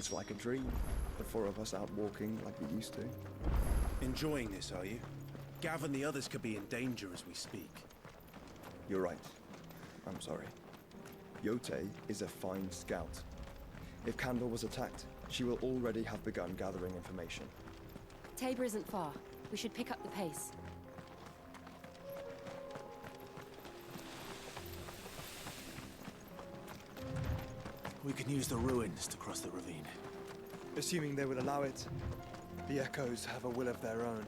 much like a dream. The four of us out walking like we used to. Enjoying this, are you? Gav and the others could be in danger as we speak. You're right. I'm sorry. Yote is a fine scout. If Kandor was attacked, she will already have begun gathering information. Tabor isn't far. We should pick up the pace. We can use the ruins to cross the ravine. Assuming they will allow it, the Echoes have a will of their own.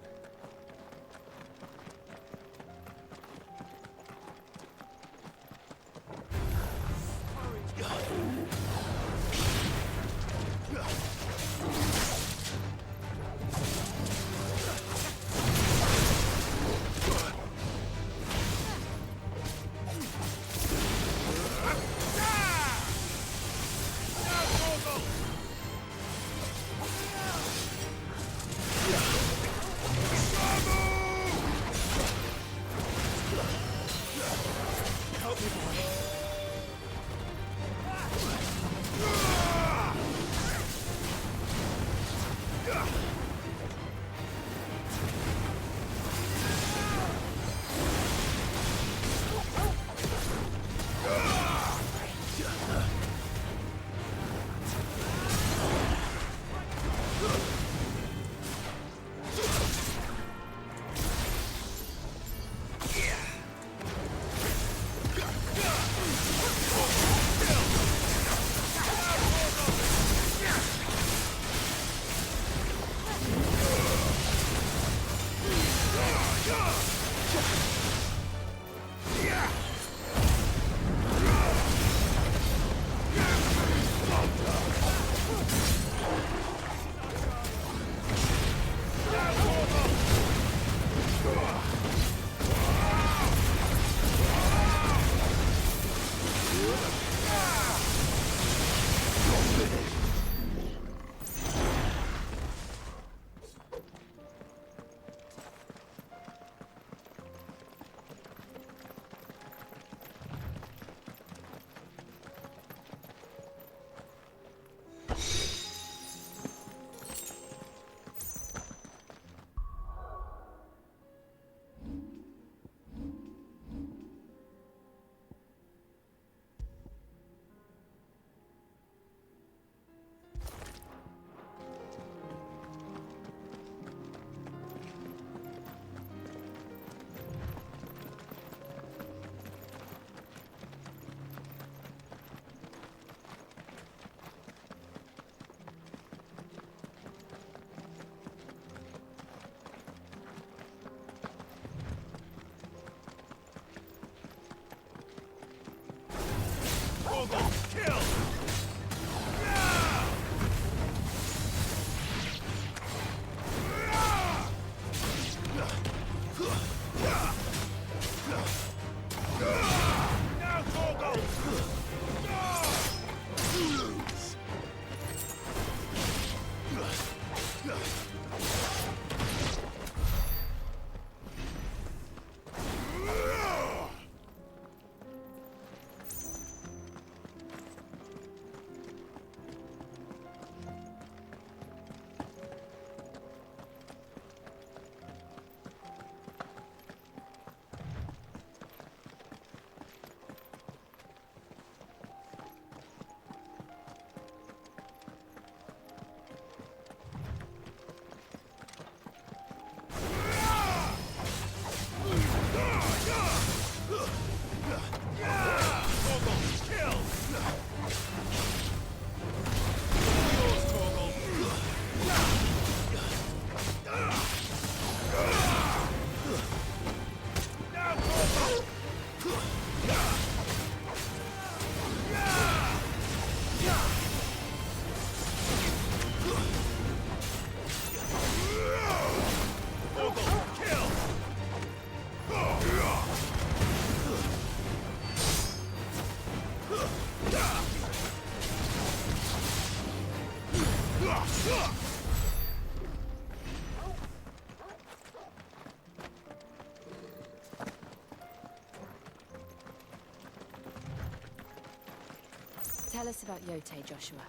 Tell us about Yote, Joshua.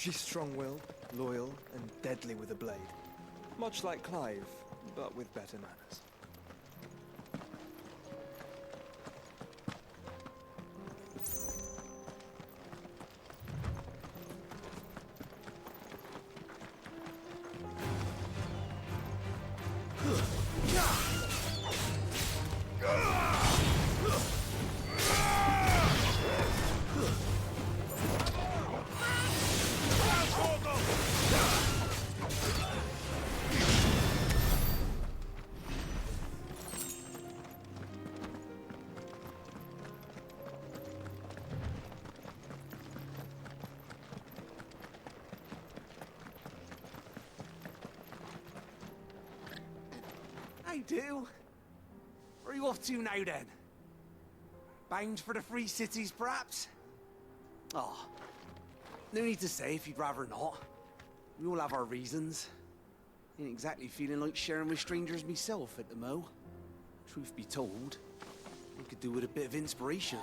She's strong-willed, loyal, and deadly with a blade. Much like Clive, but with better manners. I do. Where are you off to now, then? Bound for the Free Cities, perhaps? Oh, no need to say if you'd rather not. We all have our reasons. Ain't exactly feeling like sharing with strangers myself at the mo. Truth be told, I could do with a bit of inspiration.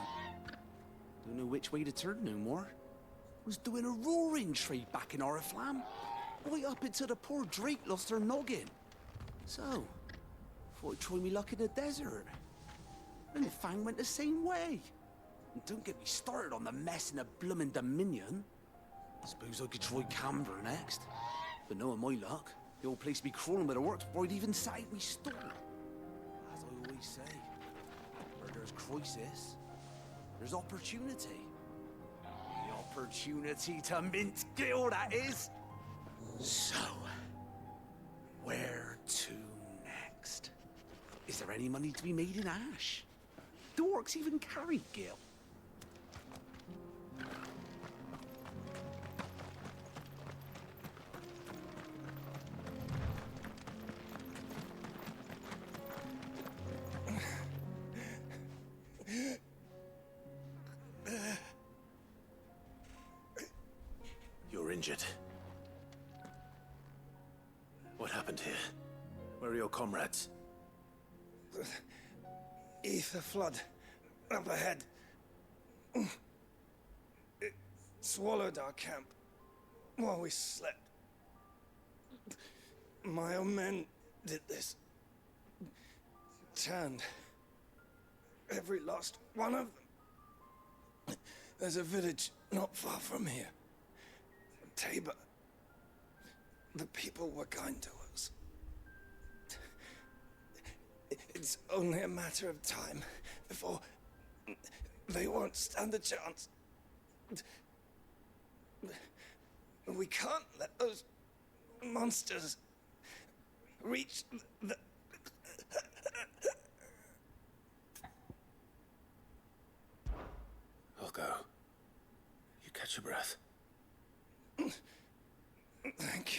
Don't know which way to turn no more. Was doing a roaring trade back in Oriflamme. Right up until the poor Drake lost her noggin. So, thought I'd try me luck in the desert. And Fang went the same way. And don't get me started on the mess in the bloomin' Dominion. Suppose I could try Canberra next. But knowing my luck, the old place be crawling with the works before I'd even sat out me stall. As I always say, where there's crisis, there's opportunity. The opportunity to mint Gil, that is. So, where to next? Is there any money to be made in Ash? Do orcs even carry Gil? You're injured. What happened here? Where are your comrades? Ether flood up ahead. It swallowed our camp while we slept. My own men did this. Turned every last one of them. There's a village not far from here. Tabor. The people were kind to us. It's only a matter of time before they won't stand a chance. We can't let those monsters reach the... I'll go. You catch your breath. Thank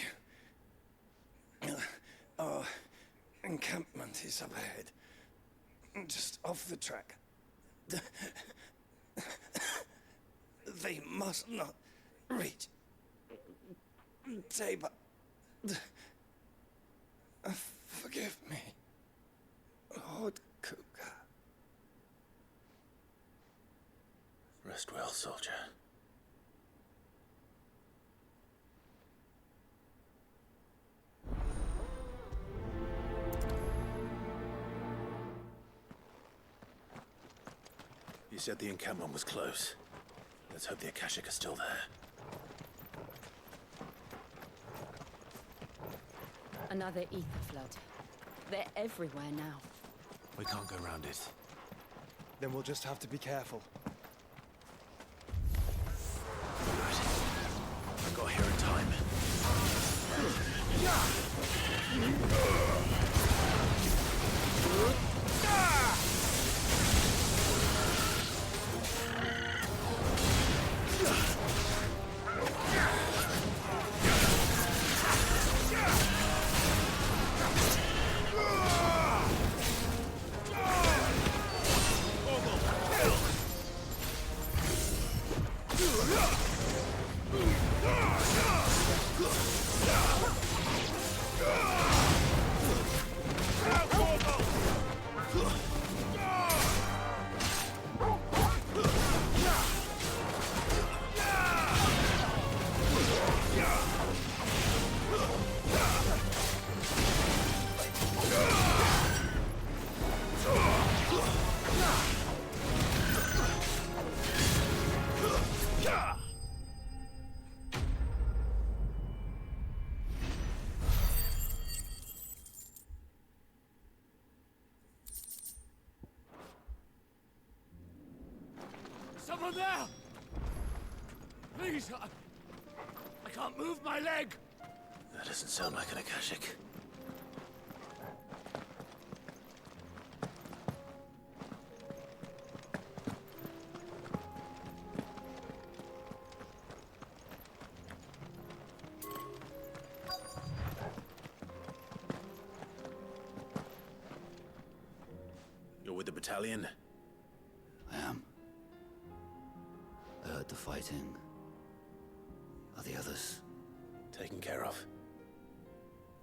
you. Our encampment is up ahead. Just off the track. They must not reach Tabor. Forgive me, Lord Cougar. Rest well, soldier. You said the encampment was close. Let's hope the Akashic are still there. Another ether flood. They're everywhere now. We can't go around it. Then we'll just have to be careful. Right. I got here in time. Someone there! Please, I can't move my leg! That doesn't sound like an Akashic. You're with the battalion? I am. I heard the fighting. Are the others? Taken care of.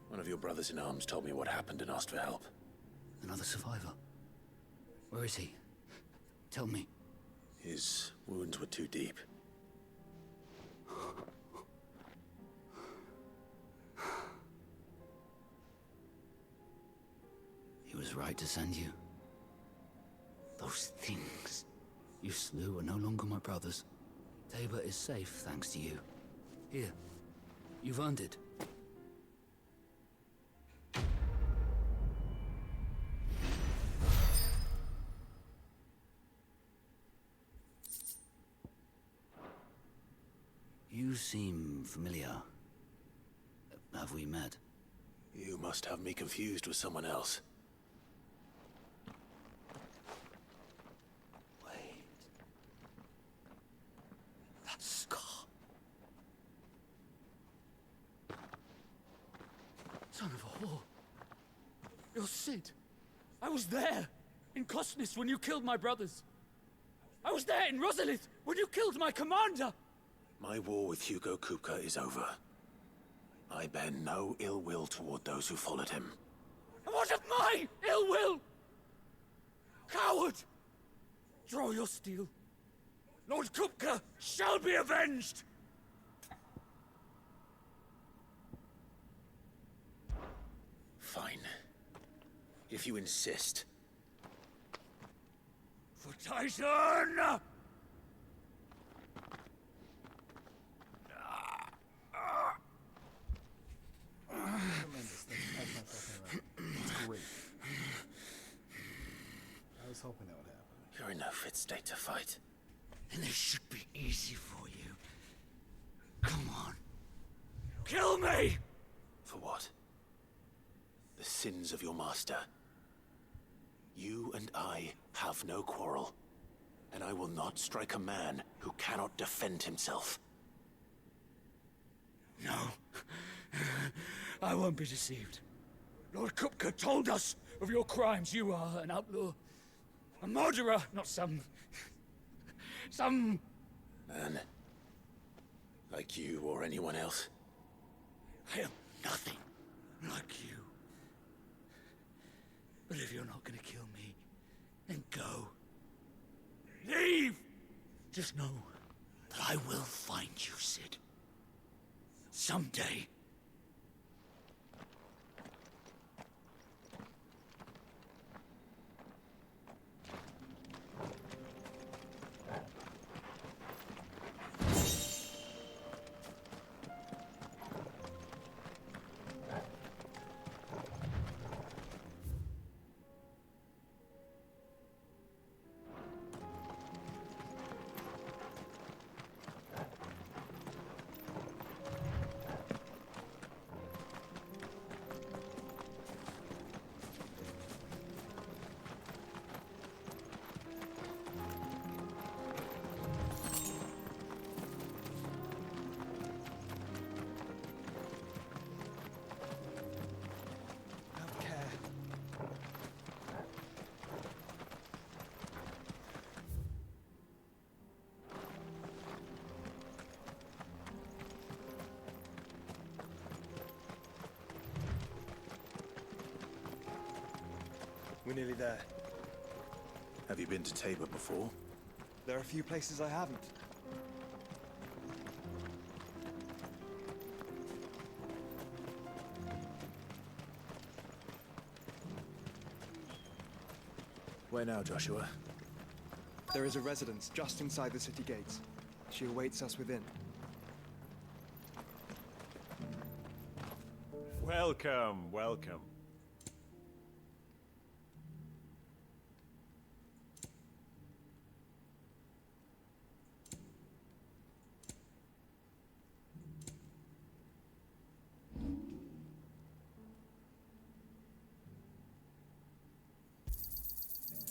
One of your brothers in arms told me what happened and asked for help. Another survivor? Where is he? Tell me. His wounds were too deep. He was right to send you. Those things you slew are no longer my brothers. Tabor is safe thanks to you. Here, you've earned it. You seem familiar. Have we met? You must have me confused with someone else. Wait. That scar. Son of a whore. You're Sid. I was there, in Cosnis, when you killed my brothers. I was there in Rosalith, when you killed my commander! My war with Hugo Kupka is over. I bear no ill will toward those who followed him. And what of my ill will? Coward! Draw your steel. Lord Kupka shall be avenged! Fine. If you insist. For Titan! Tremendous. That's my fucking right. It's great. I was hoping that would happen. You're in no fit state to fight. And this should be easy for you. Come on. Kill me! For what? The sins of your master. You and I have no quarrel. And I will not strike a man who cannot defend himself. No. I won't be deceived. Lord Kupka told us of your crimes. You are an outlaw. A murderer, not some Man. Like you or anyone else. I am nothing like you. But if you're not gonna kill me, then go. Leave! Just know that I will find you, Sid. Someday. Have care. We're nearly there. Have you been to Tabor before? There are a few places I haven't. Where now, Joshua? There is a residence just inside the city gates. She awaits us within. Welcome, welcome.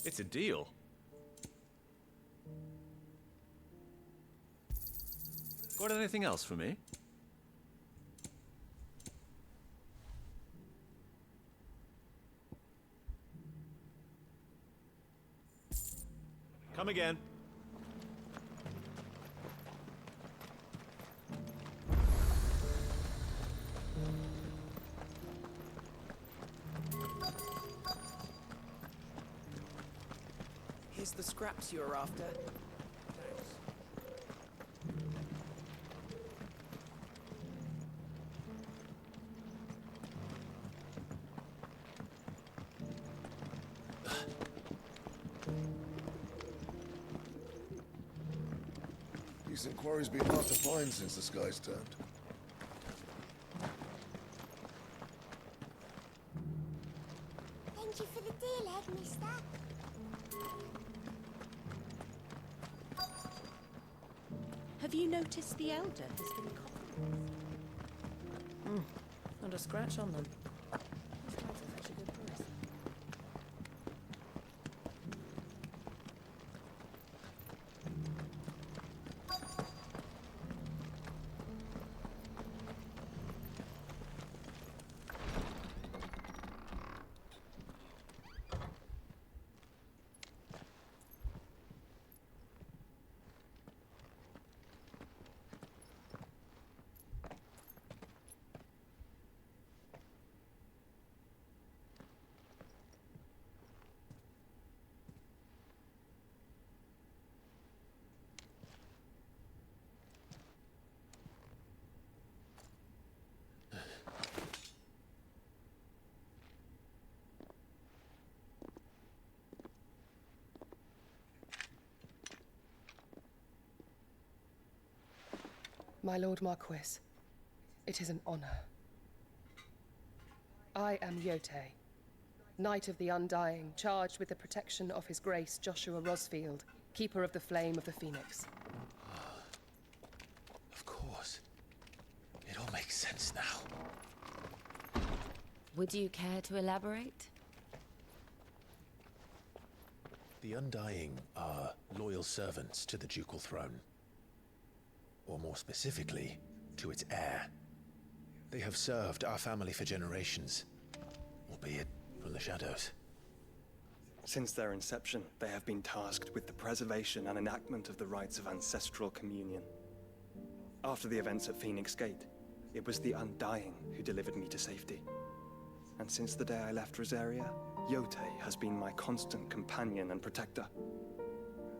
It's a deal. Got anything else for me? Come again. Here's the scraps you were after. Decent quarry's been hard to find since the skies turned. Thank you for the deal, Ed, mister. Have you noticed the Elder has been coughing? Not a scratch on them. These guys are such a good price. My Lord Marquis, it is an honor. I am Yotei, Knight of the Undying, charged with the protection of His Grace Joshua Rosfield, Keeper of the Flame of the Phoenix. Of course. It all makes sense now. Would you care to elaborate? The Undying are loyal servants to the ducal throne. Or more specifically, to its heir. They have served our family for generations, albeit from the shadows. Since their inception, they have been tasked with the preservation and enactment of the rites of ancestral communion. After the events at Phoenix Gate, it was the Undying who delivered me to safety. And since the day I left Rosaria, Yotei has been my constant companion and protector.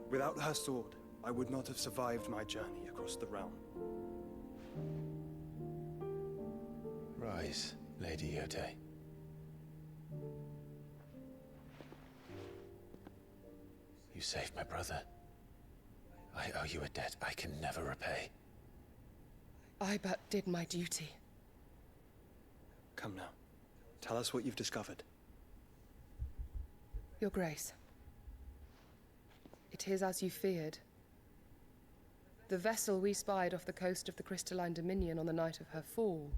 Without her sword, I would not have survived my journey across the realm. Rise, Lady Yotei. You saved my brother. I owe you a debt I can never repay. I but did my duty. Come now. Tell us what you've discovered. Your Grace. It is as you feared. The vessel we spied off the coast of the Crystalline Dominion on the night of her fall.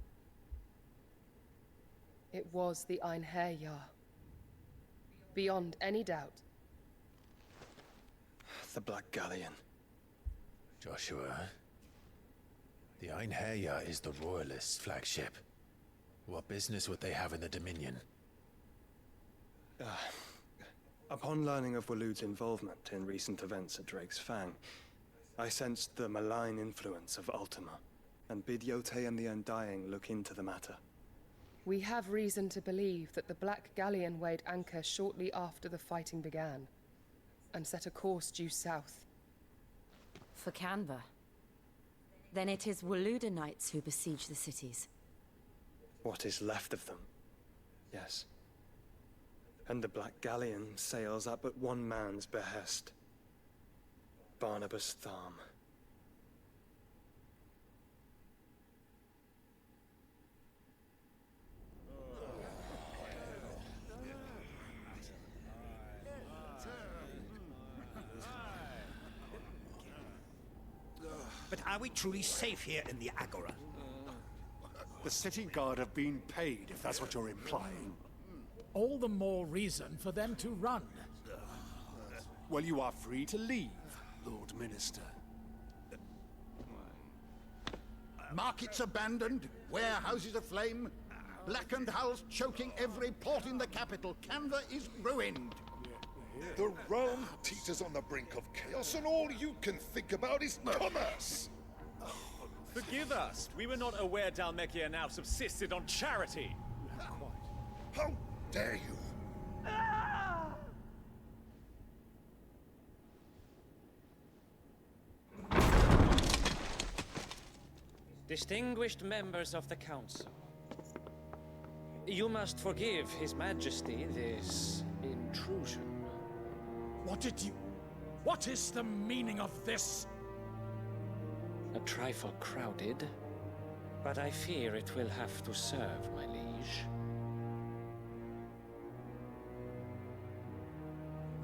It was the Einherjar. Beyond any doubt. The Black Galleon. Joshua, the Einherjar is the Royalists' flagship. What business would they have in the Dominion? Upon learning of Waloed's involvement in recent events at Drake's Fang, I sensed the malign influence of Ultima, and bid Yotei and the Undying look into the matter. We have reason to believe that the Black Galleon weighed anchor shortly after the fighting began, and set a course due south. For Canva. Then it is Waloed knights who besiege the cities. What is left of them? Yes. And the Black Galleon sails at but one man's behest. Barnabas Tharm. But are we truly safe here in the Agora? The city guard have been paid, if that's what you're implying. All the more reason for them to run. well, you are free to leave, Lord Minister. Markets abandoned, warehouses aflame, blackened hulls choking every port in the capital. Canva is ruined. The realm teeters on the brink of chaos, and all you can think about is commerce! Forgive us. We were not aware Dhalmekia now subsisted on charity. How dare you! Distinguished members of the Council, you must forgive His Majesty this intrusion. What is the meaning of this? A trifle crowded, but I fear it will have to serve, my liege.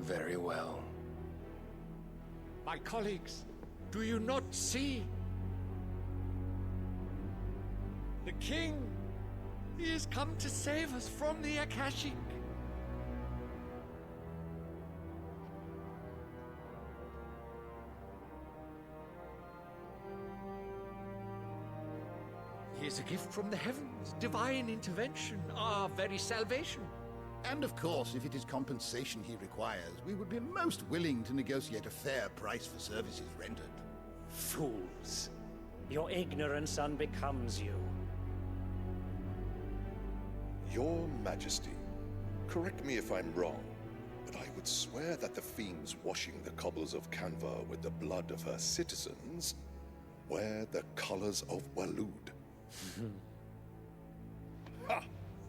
Very well. My colleagues, do you not see? The king! He has come to save us from the Akashic! He is a gift from the heavens, divine intervention, our very salvation. And of course, if it is compensation he requires, we would be most willing to negotiate a fair price for services rendered. Fools! Your ignorance unbecomes you. Your Majesty, correct me if I'm wrong, but I would swear that the fiends washing the cobbles of Canva with the blood of her citizens wear the colors of Waloed. Ha!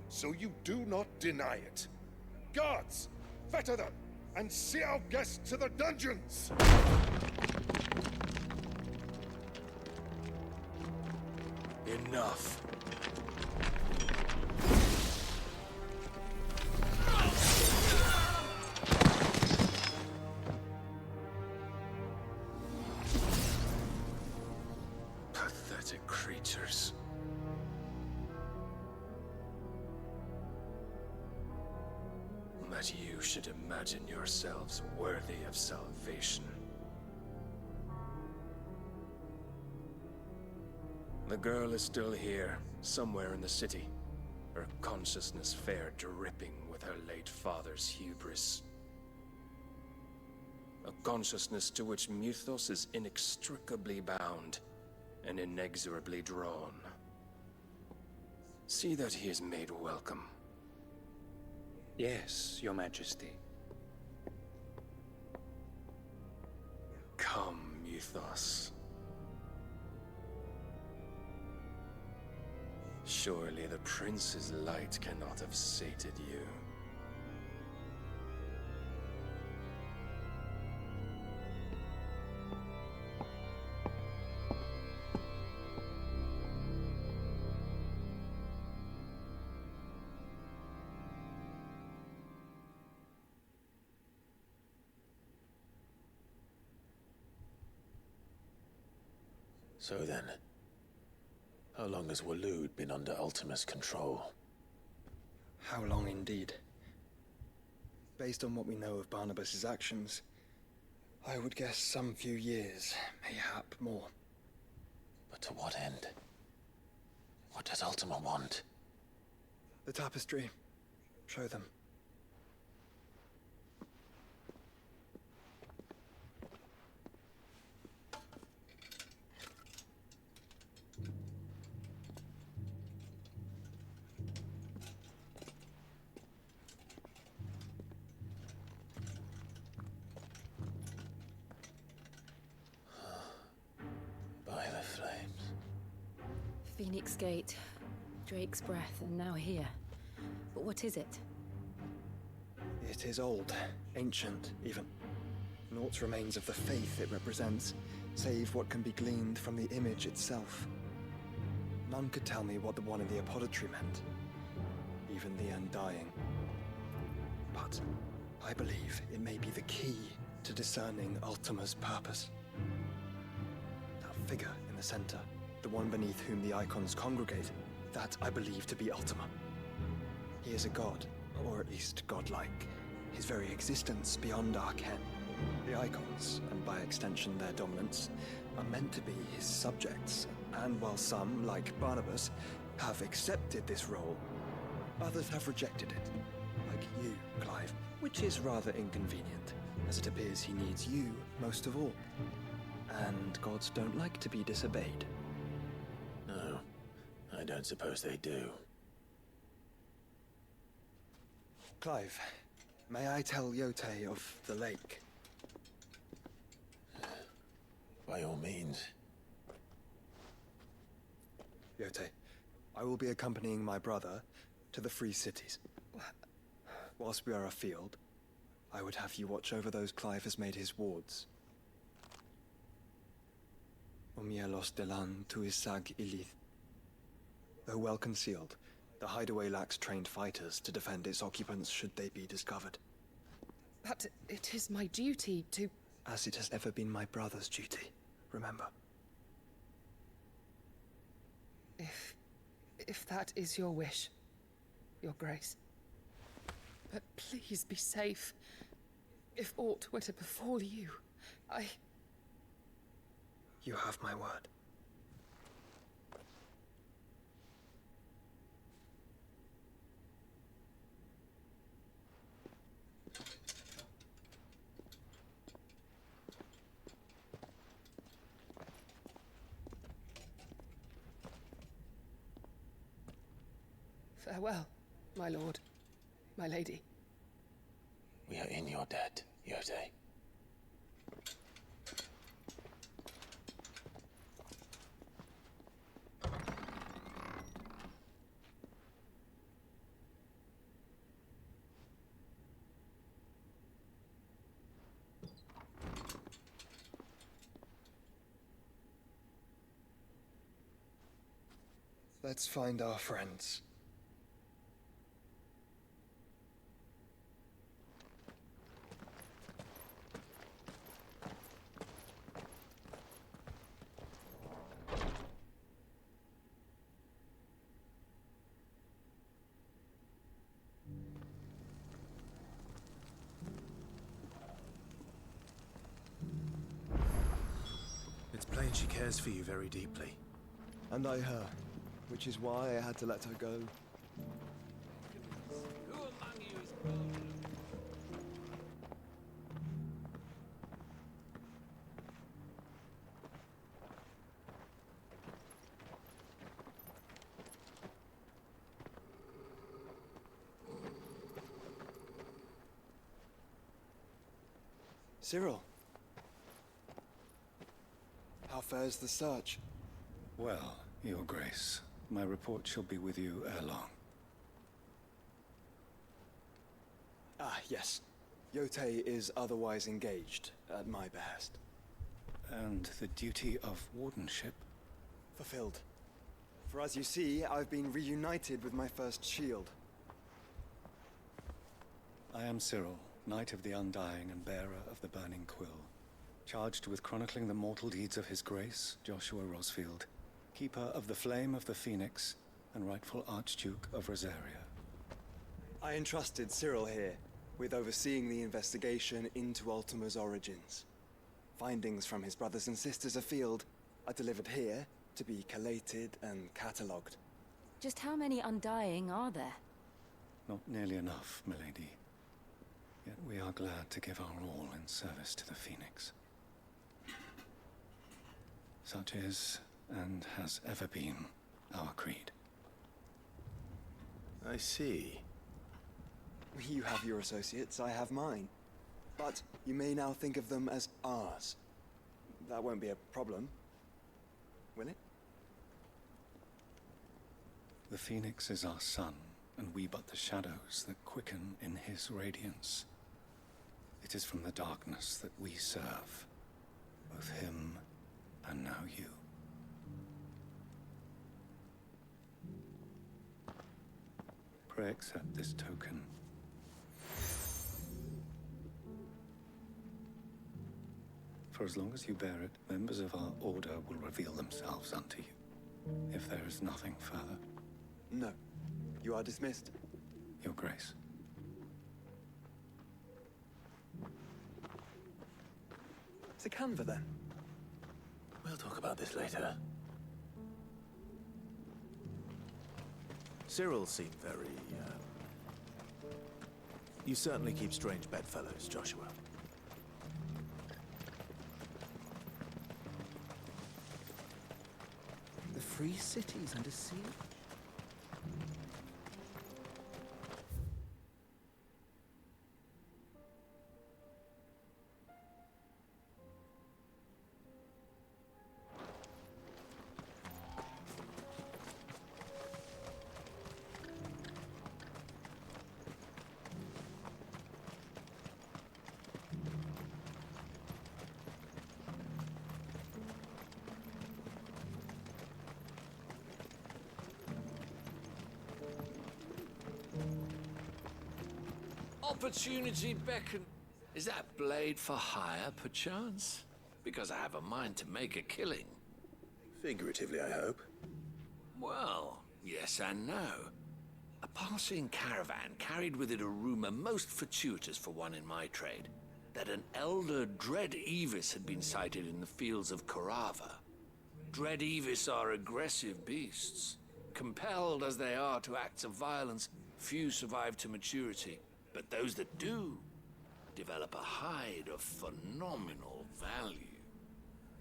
So you do not deny it. Guards, fetter them, and see our guests to the dungeons! Enough. Pathetic creatures. That you should imagine yourselves worthy of salvation. The girl is still here, somewhere in the city. Her consciousness fair dripping with her late father's hubris. A consciousness to which Mythos is inextricably bound and inexorably drawn. See that he is made welcome. Yes, Your Majesty. Come, Mythos. Surely the prince's light cannot have sated you. So then, how long has Waloed been under Ultima's control? How long indeed? Based on what we know of Barnabas's actions, I would guess some few years, mayhap more. But to what end? What does Ultima want? The tapestry. Show them. Phoenix Gate, Drake's Breath, and now here. But what is it? It is old, ancient, even. Naught remains of the faith it represents, save what can be gleaned from the image itself. None could tell me what the one in the apothecary meant, even the Undying. But I believe it may be the key to discerning Ultima's purpose. That figure in the center, the one beneath whom the icons congregate, that I believe to be Ultima. He is a god, or at least godlike, his very existence beyond our ken. The Icons, and by extension their dominants, are meant to be his subjects, and while some, like Barnabas, have accepted this role, others have rejected it, like you, Clive, which is rather inconvenient, as it appears he needs you most of all. And gods don't like to be disobeyed. No, I don't suppose they do. Clive, may I tell Yote of the lake? By all means. Yote, I will be accompanying my brother to the Free Cities. Whilst we are afield, I would have you watch over those Clive has made his wards. Omielos delan tu isag ilith. Though well concealed, the hideaway lacks trained fighters to defend its occupants should they be discovered. But it is my duty to... As it has ever been my brother's duty, remember. If that is your wish, Your Grace. But please be safe. If aught were to befall you, You have my word. Farewell, my lord, my lady. We are in your debt, Yote. Let's find our friends. It's plain she cares for you very deeply. And I her, which is why I had to let her go. Who among you is bold? Cyril. How fares the search? Well, Your Grace, my report shall be with you ere long. Ah, yes. Yote is otherwise engaged, at my behest. And the duty of wardenship? Fulfilled. For as you see, I've been reunited with my first shield. I am Cyril, Knight of the Undying and bearer of the Burning Quill, charged with chronicling the mortal deeds of His Grace, Joshua Rosfield, Keeper of the Flame of the Phoenix, and rightful Archduke of Rosaria. I entrusted Cyril here with overseeing the investigation into Ultima's origins. Findings from his brothers and sisters afield are delivered here to be collated and catalogued. Just how many Undying are there? Not nearly enough, milady. Yet we are glad to give our all in service to the Phoenix. Such is, and has ever been, our creed. I see. You have your associates, I have mine. But you may now think of them as ours. That won't be a problem, will it? The Phoenix is our sun, and we but the shadows that quicken in his radiance. It is from the darkness that we serve, both him and now you. Pray accept this token. For as long as you bear it, members of our order will reveal themselves unto you, if there is nothing further. No. You are dismissed. Your Grace. to Canva, then? We'll talk about this later. Cyril seemed very, You certainly keep strange bedfellows, Joshua. The free cities under siege? Opportunity beckon. Is that blade for hire, perchance? Because I have a mind to make a killing. Figuratively, I hope. Well, yes and no. A passing caravan carried with it a rumor most fortuitous for one in my trade, that an elder Dread Evis had been sighted in the fields of Carava. Dread Evis are aggressive beasts. Compelled as they are to acts of violence, few survive to maturity. But those that do, develop a hide of phenomenal value.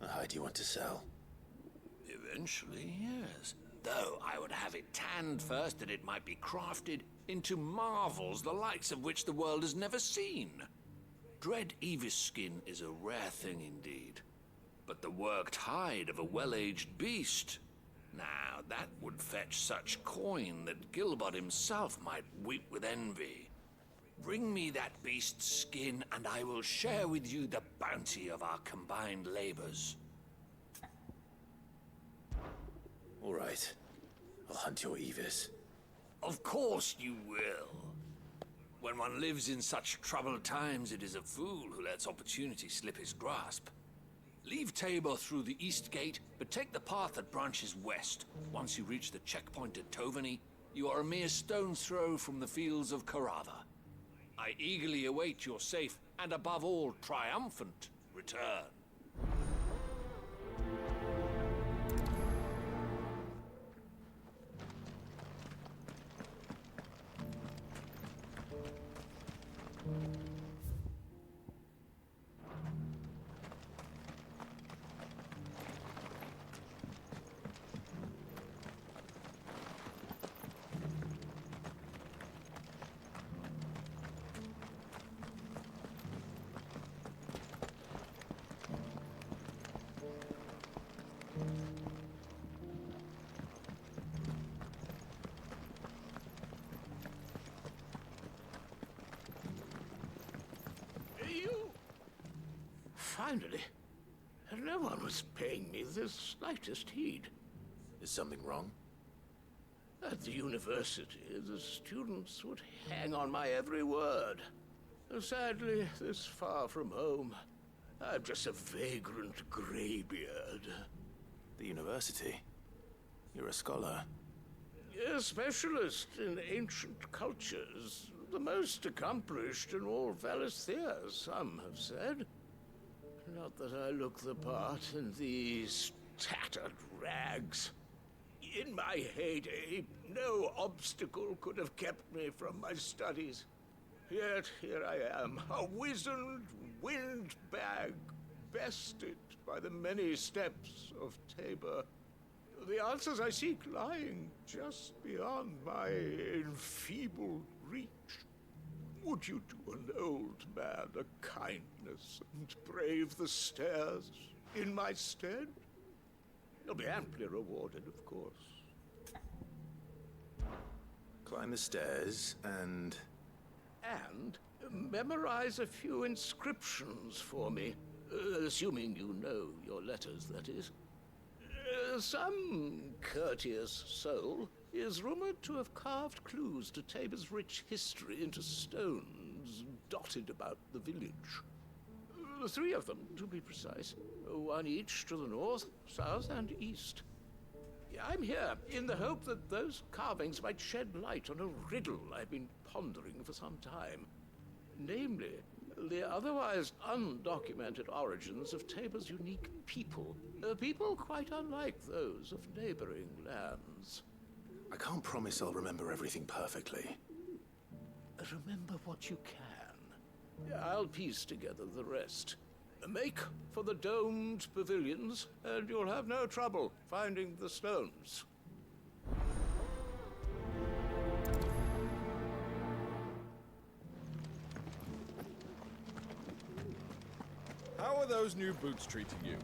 A hide you want to sell? Eventually, yes. Though I would have it tanned first that it might be crafted into marvels the likes of which the world has never seen. Dread Evis skin is a rare thing indeed. But the worked hide of a well-aged beast, now that would fetch such coin that Gilbert himself might weep with envy. Bring me that beast's skin, and I will share with you the bounty of our combined labors. All right. I'll hunt your Evis. Of course you will. When one lives in such troubled times, it is a fool who lets opportunity slip his grasp. Leave Tabor through the east gate, but take the path that branches west. Once you reach the checkpoint at Tovany, you are a mere stone's throw from the fields of Carava. I eagerly await your safe, and above all, triumphant return. Finally, no one was paying me the slightest heed. Is something wrong? At the university, the students would hang on my every word. Sadly, this far from home, I'm just a vagrant graybeard. The university? You're a scholar. A specialist in ancient cultures. The most accomplished in all Valisthea, some have said. Not that I look the part in these tattered rags. In my heyday, no obstacle could have kept me from my studies. Yet here I am, a wizened windbag, bested by the many steps of Tabor. The answers I seek lying just beyond my enfeebled reach. Would you do an old man a kindness and brave the stairs in my stead? You'll be amply rewarded, of course. Climb the stairs and... And memorize a few inscriptions for me. Assuming you know your letters, that is. Some courteous soul is rumored to have carved clues to Tabor's rich history into stones dotted about the village. 3 of them, to be precise. 1 each to the north, south, and east. I'm here in the hope that those carvings might shed light on a riddle I've been pondering for some time. Namely, the otherwise undocumented origins of Tabor's unique people. People quite unlike those of neighboring lands. I can't promise I'll remember everything perfectly. Remember what you can. I'll piece together the rest. Make for the domed pavilions, and you'll have no trouble finding the stones. How are those new boots treating you?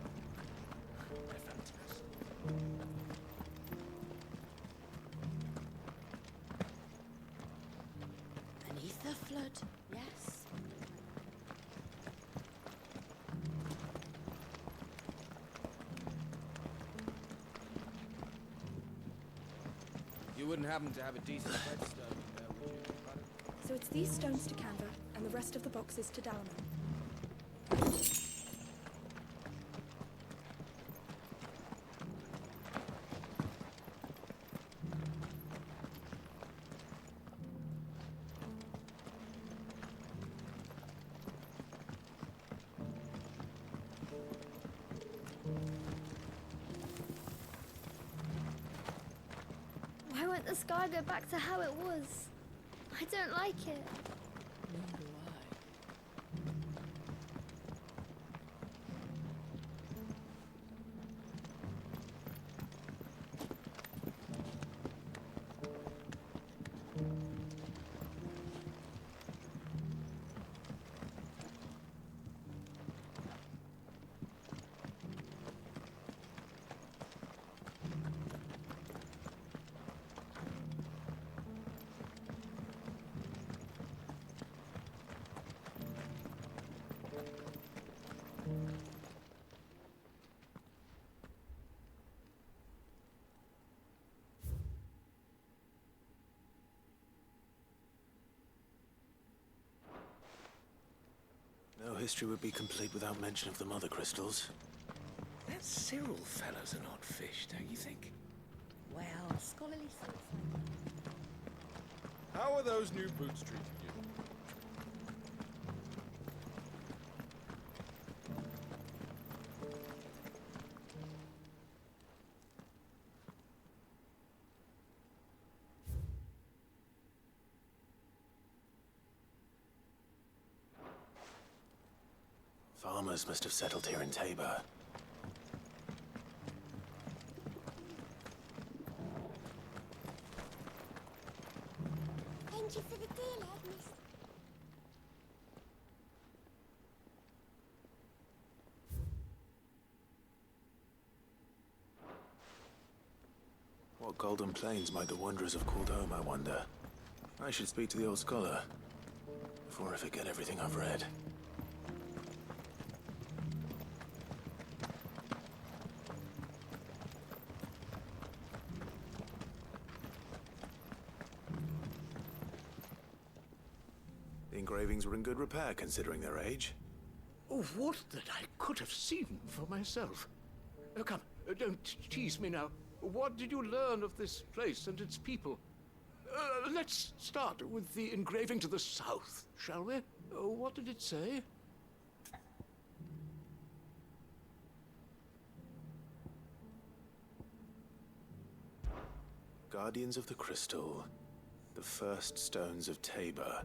Beneath the flood, yes. You wouldn't happen to have a decent whetstone there, would you? So it's these stones to Canva, and the rest of the boxes to Dalman. Why won't the sky go back to how it was? I don't like it. Nor do I. No history would be complete without mention of the mother crystals. That Cyril fellow's an odd fish, don't you think? Well, scholarly thoughts. How are those new boots treating you? Farmers must have settled here in Tabor. Thank you for the deal, Agnes. What golden plains might the wanderers have called home, I wonder? I should speak to the old scholar before I forget everything I've read. The engravings were in good repair considering their age. Oh, what that I could have seen for myself. Come, don't tease me now. What did you learn of this place and its people? Let's start with the engraving to the south, shall we? What did it say? Guardians of the Crystal, the first stones of Tabor.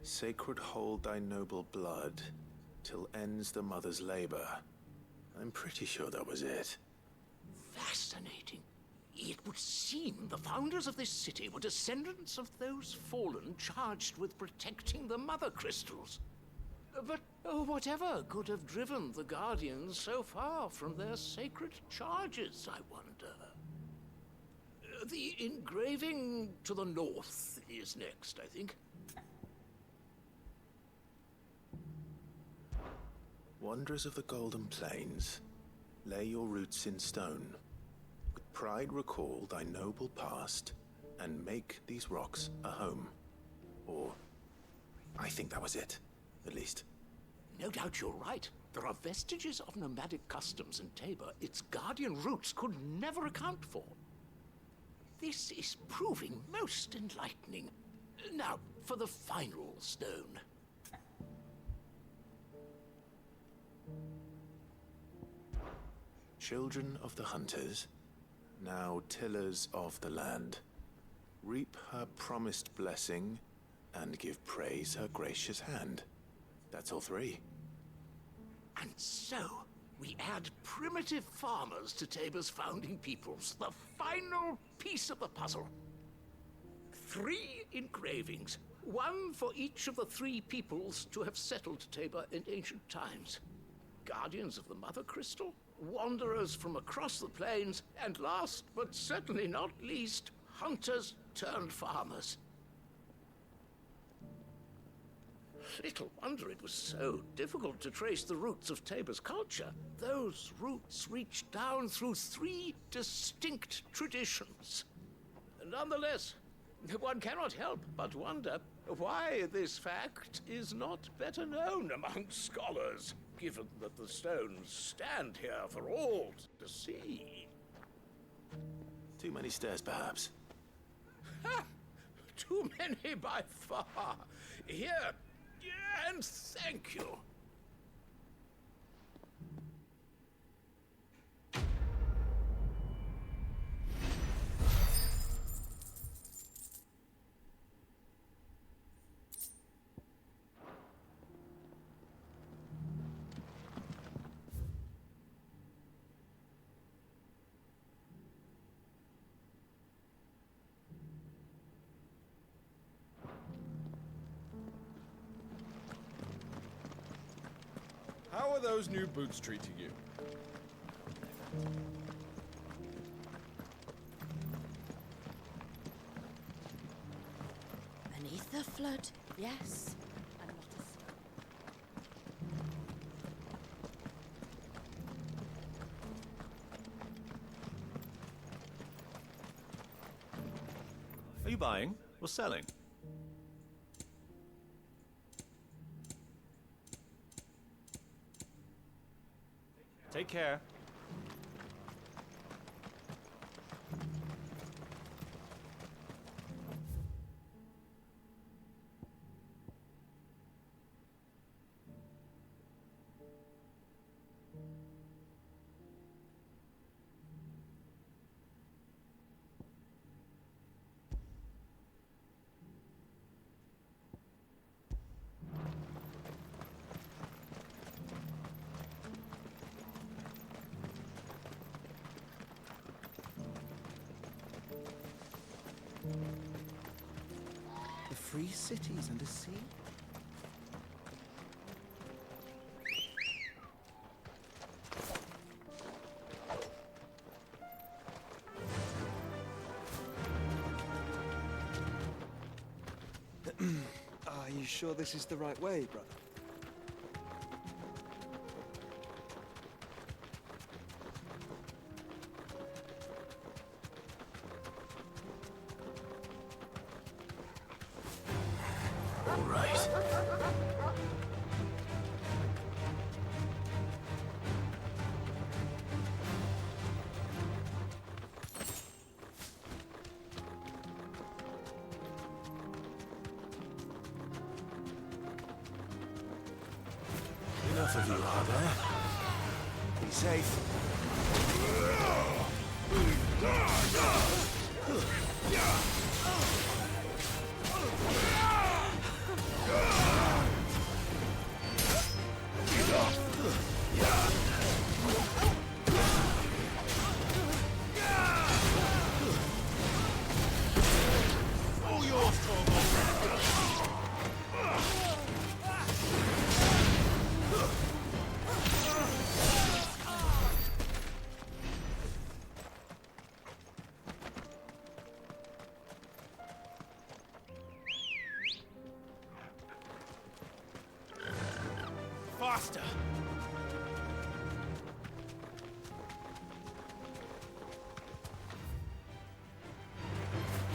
Sacred hold thy noble blood, till ends the mother's labor. I'm pretty sure that was it. Fascinating. It would seem the founders of this city were descendants of those fallen charged with protecting the mother crystals. But whatever could have driven the Guardians so far from their sacred charges, I wonder? The engraving to the north is next, I think. Wanderers of the Golden Plains, lay your roots in stone. With pride recall thy noble past, and make these rocks a home. Or, I think that was it, at least. No doubt you're right. There are vestiges of nomadic customs in Tabor its guardian roots could never account for. This is proving most enlightening. Now, for the final stone. Children of the hunters, now tillers of the land, reap her promised blessing and give praise her gracious hand. That's all three. And so, we add primitive farmers to Tabor's founding peoples, the final piece of the puzzle. 3 engravings, one for each of the 3 peoples to have settled Tabor in ancient times. Guardians of the Mother Crystal, wanderers from across the plains, and last but certainly not least, hunters turned farmers. Little wonder it was so difficult to trace the roots of Tabor's culture. Those roots reach down through 3 distinct traditions. Nonetheless, one cannot help but wonder why this fact is not better known among scholars, given that the stones stand here for all to see. Too many stairs, perhaps. Ha! Too many by far. Here, and thank you. How are those new boots treating you? Beneath the flood, yes. And not a Are you buying or selling? Take care. The free cities and a sea? Are you sure this is the right way, brother? All right. Enough of you, are there? Be safe. All yours, Faster!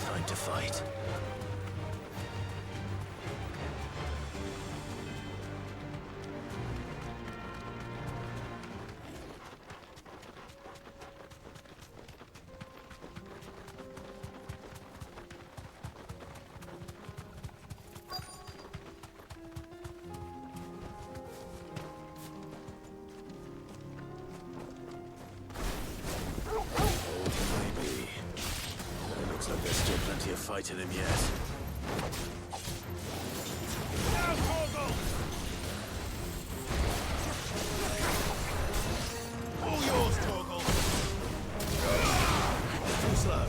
Time to fight. you're fighting him yet. Now, Torgal! All yours, Torgal! Too slow.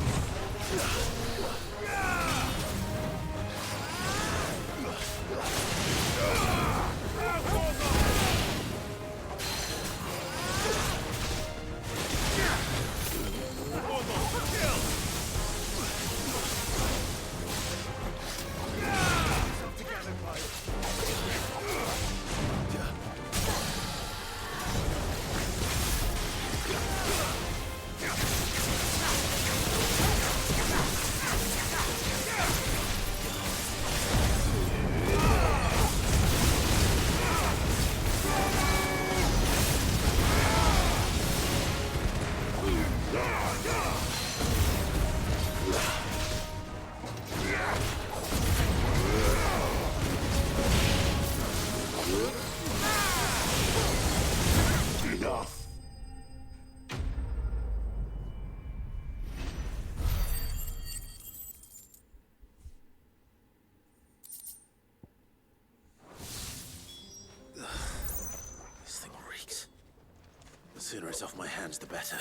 The sooner it's off my hands, the better.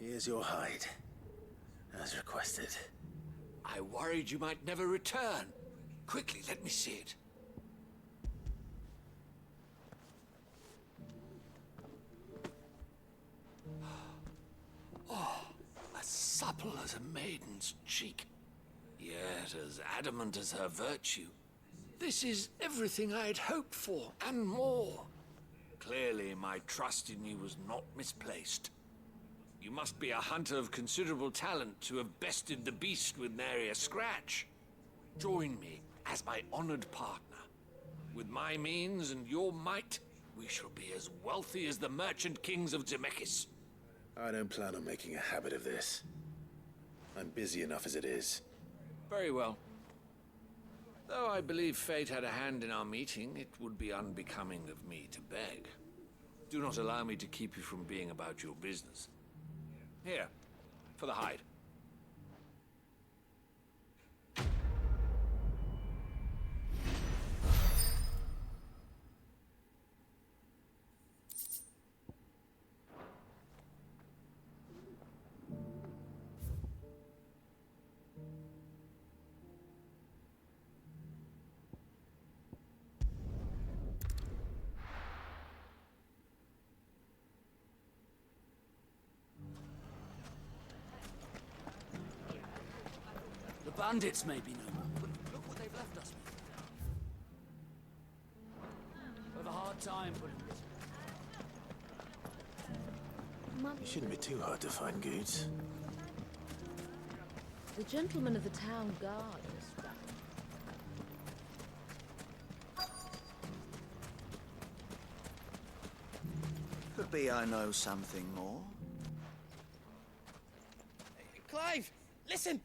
Here's your hide, as requested. I worried you might never return. Quickly, let me see it. Oh, as supple as a maiden's cheek, yet as adamant as her virtue. This is everything I'd hoped for, and more. Clearly, my trust in you was not misplaced. You must be a hunter of considerable talent to have bested the beast with nary a scratch. Join me as my honored partner. With my means and your might, we shall be as wealthy as the merchant kings of Zemeckis. I don't plan on making a habit of this. I'm busy enough as it is. Very well. Though I believe fate had a hand in our meeting, it would be unbecoming of me to beg. Do not allow me to keep you from being about your business. Here, for the hide. Bandits may be no more, but look what they've left us with. We've a hard time putting this. It shouldn't be too hard to find goods. The gentlemen of the town guard is right. Could be I know something more. Clive, listen!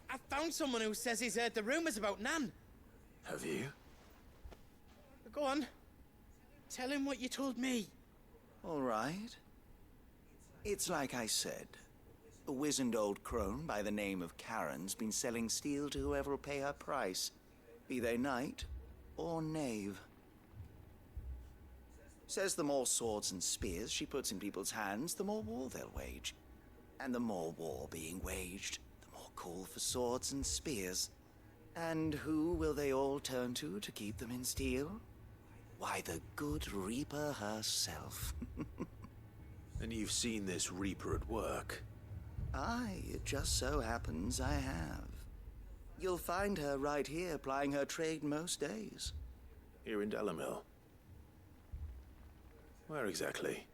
I found someone who says he's heard the rumors about Nan. Have you? Go on. Tell him what you told me. All right. It's like I said. A wizened old crone by the name of Karen's been selling steel to whoever will pay her price, be they knight or knave. Says the more swords and spears she puts in people's hands, the more war they'll wage. And the more war being waged, call for swords and spears. And who will they all turn to keep them in steel? Why, the good Reaper herself. And you've seen this Reaper at work? Aye, it just so happens I have. You'll find her right here plying her trade most days. Here in Delamil? Where exactly?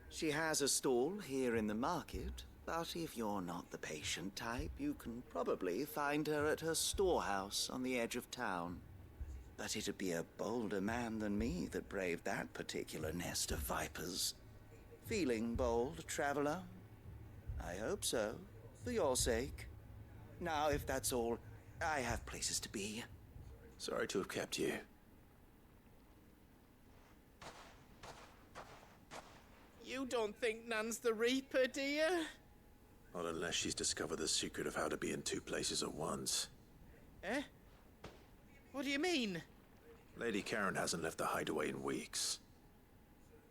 She has a stall here in the market, but if you're not the patient type, you can probably find her at her storehouse on the edge of town. But it'd be a bolder man than me that braved that particular nest of vipers. Feeling bold, traveler? I hope so, for your sake. Now, if that's all, I have places to be. Sorry to have kept you. You don't think Nan's the Reaper, do you? Not unless she's discovered the secret of how to be in two places at once. Eh? What do you mean? Lady Karen hasn't left the hideaway in weeks.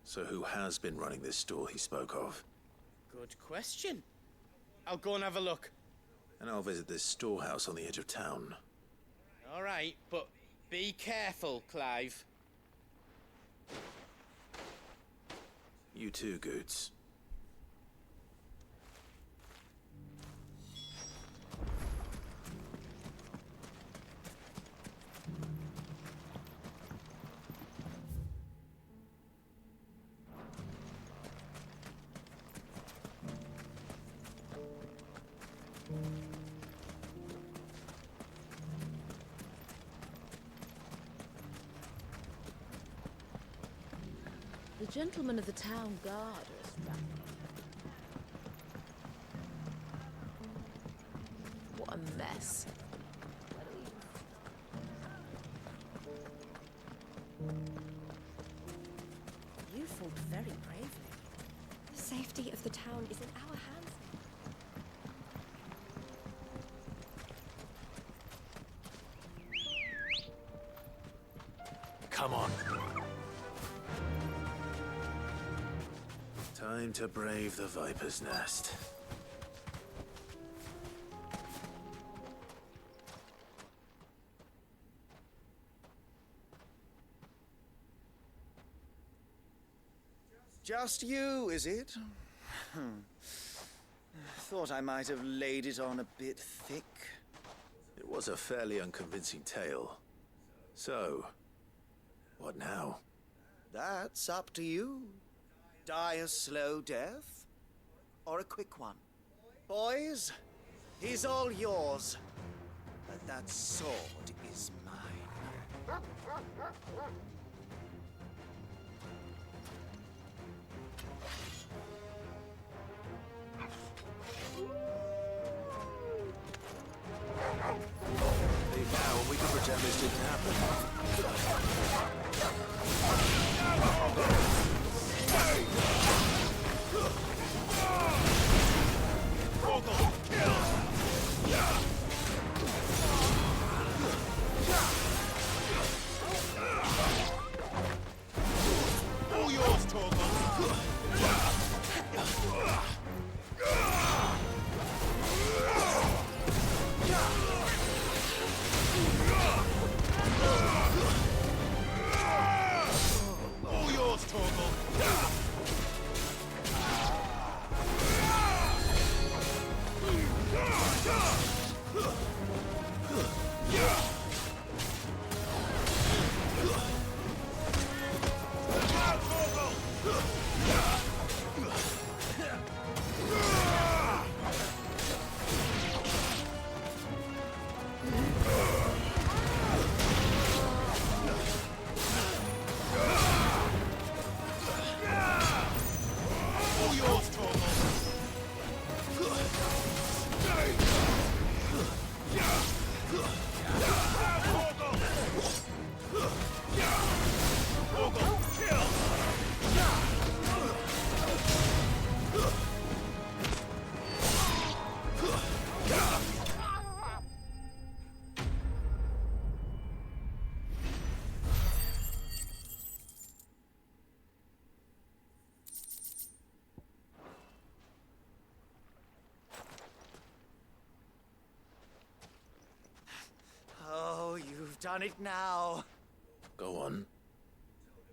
So who has been running this stall he spoke of? Good question. I'll go and have a look. And I'll visit this storehouse on the edge of town. All right, but be careful, Clive. You too, Goots. The gentlemen of the town guard are a strap. What a mess. You fought very bravely. The safety of the town is in our hands. Come on. Time to brave the Viper's Nest. Just you, is it? Thought I might have laid it on a bit thick. It was a fairly unconvincing tale. So, what now? That's up to you. Die a slow death, or a quick one. Boys, he's all yours. But that sword is mine. Leave now and we can pretend this didn't happen. All yours, Torgal. All yours, Torgal. All yours, Oh, you've done it now. Go on.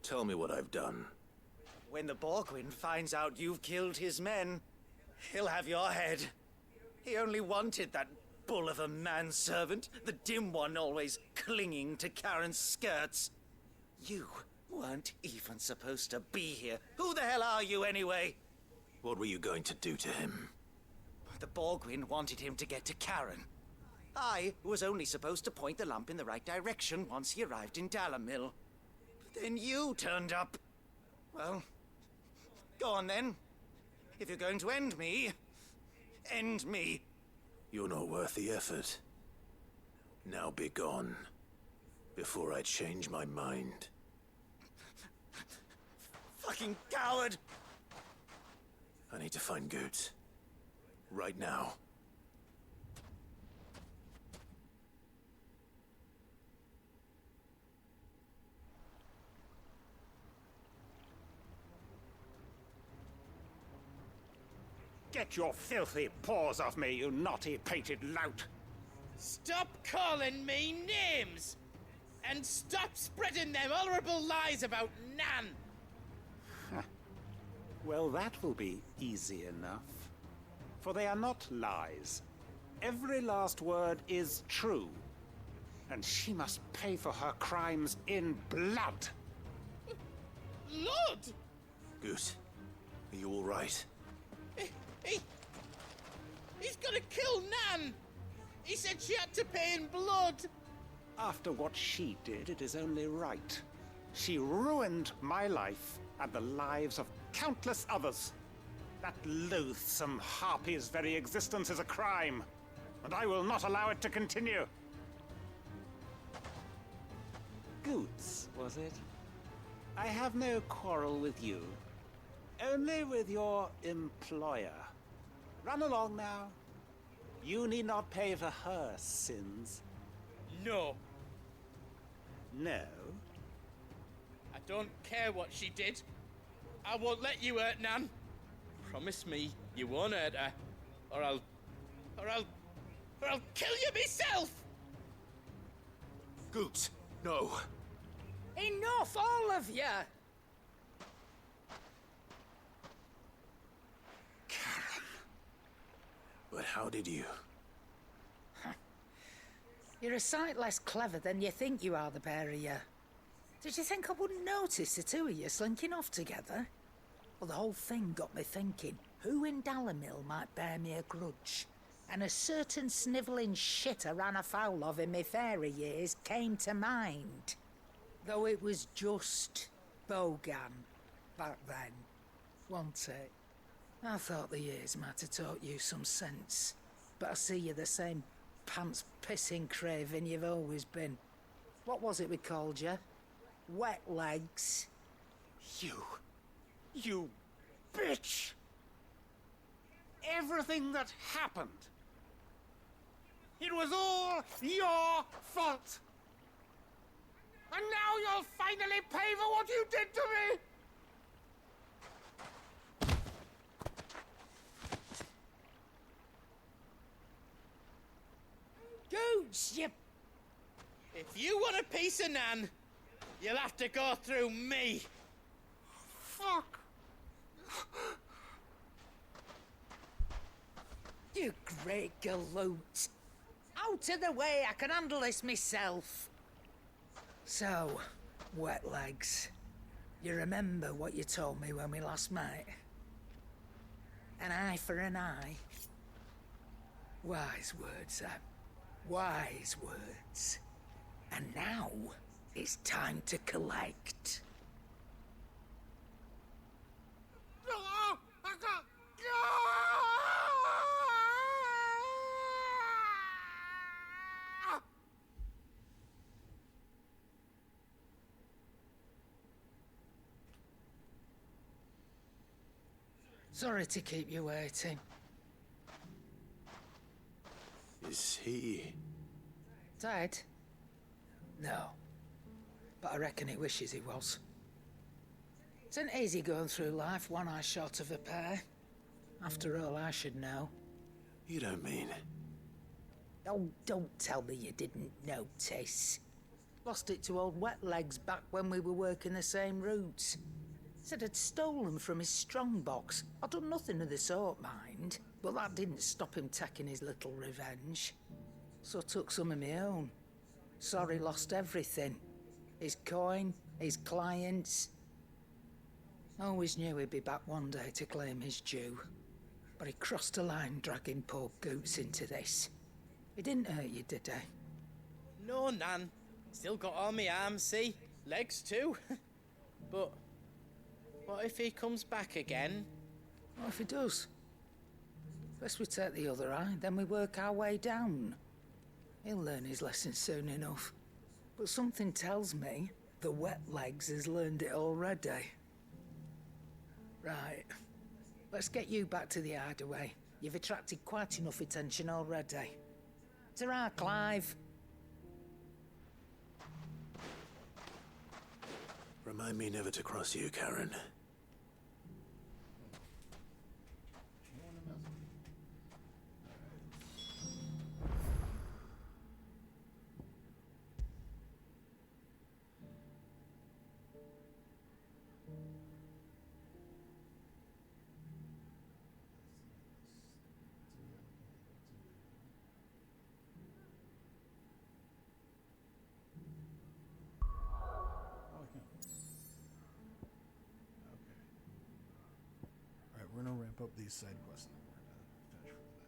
Tell me what I've done. When the Borgwyn finds out you've killed his men, he'll have your head. He only wanted that bull of a manservant, the dim one always clinging to Karen's skirts. You weren't even supposed to be here. Who the hell are you, anyway? What were you going to do to him? The Borgwyn wanted him to get to Karen. I was only supposed to point the lamp in the right direction once he arrived in Dalamil. But then you turned up. Well, go on then. If you're going to end me, end me. You're not worth the effort. Now be gone, before I change my mind. Fucking coward! I need to find Goots. Right now. Get your filthy paws off me, you naughty-pated lout! Stop calling me names! And stop spreading them horrible lies about Nan! Well, that will be easy enough. For they are not lies. Every last word is true. And she must pay for her crimes in blood. Lord! Goot, are you all right? He's gonna kill Nan! He said she had to pay in blood! After what she did, it is only right. She ruined my life and the lives of countless others. That loathsome harpy's very existence is a crime, and I will not allow it to continue. Goots, was it? I have no quarrel with you. Only with your employer. Run along now. You need not pay for her sins. No. No? I don't care what she did. I won't let you hurt Nan. Promise me you won't hurt her, or I'll kill you myself! Goots, no. Enough, all of you! But how did you? You're a sight less clever than you think you are, the pair of you. Did you think I wouldn't notice the two of you slinking off together? Well, the whole thing got me thinking, who in Dalamil might bear me a grudge? And a certain snivelling shit I ran afoul of in my fairy years came to mind. Though it was just Bogan back then, wasn't it? I thought the years might have taught you some sense, but I see you're the same pants-pissing craven you've always been. What was it we called you? Wet legs? You bitch! Everything that happened, it was all your fault! And now you'll finally pay for what you did to me! Goots, you... If you want a piece of Nan, you'll have to go through me. Fuck! You great galoot. Out of the way, I can handle this myself. So, wet legs, you remember what you told me when we last met? An eye for an eye. Wise words, Sam. Wise words. And now, it's time to collect. Sorry to keep you waiting. Is he... Dead? No. But I reckon he wishes he was. It isn't easy going through life one eye short of a pair. After all, I should know. You don't mean... Oh, don't tell me you didn't notice. Lost it to old Wet Legs back when we were working the same routes. Said I'd stolen from his strongbox. I'd done nothing of the sort, mind. But that didn't stop him taking his little revenge. So I took some of my own. Sorry, lost everything. His coin, his clients. Always knew he'd be back one day to claim his due. But he crossed a line dragging poor Goots into this. He didn't hurt you, did he? No, Nan. Still got all my arms, see? Legs too. But what if he comes back again? What if he does? First we take the other eye, then we work our way down. He'll learn his lesson soon enough. But something tells me the wet legs has learned it already. Right. Let's get you back to the hideaway. You've attracted quite enough attention already. Ta-ra, Clive. Remind me never to cross you, Karen. Alright, we're gonna ramp up these side quests and then we're gonna finish for the night.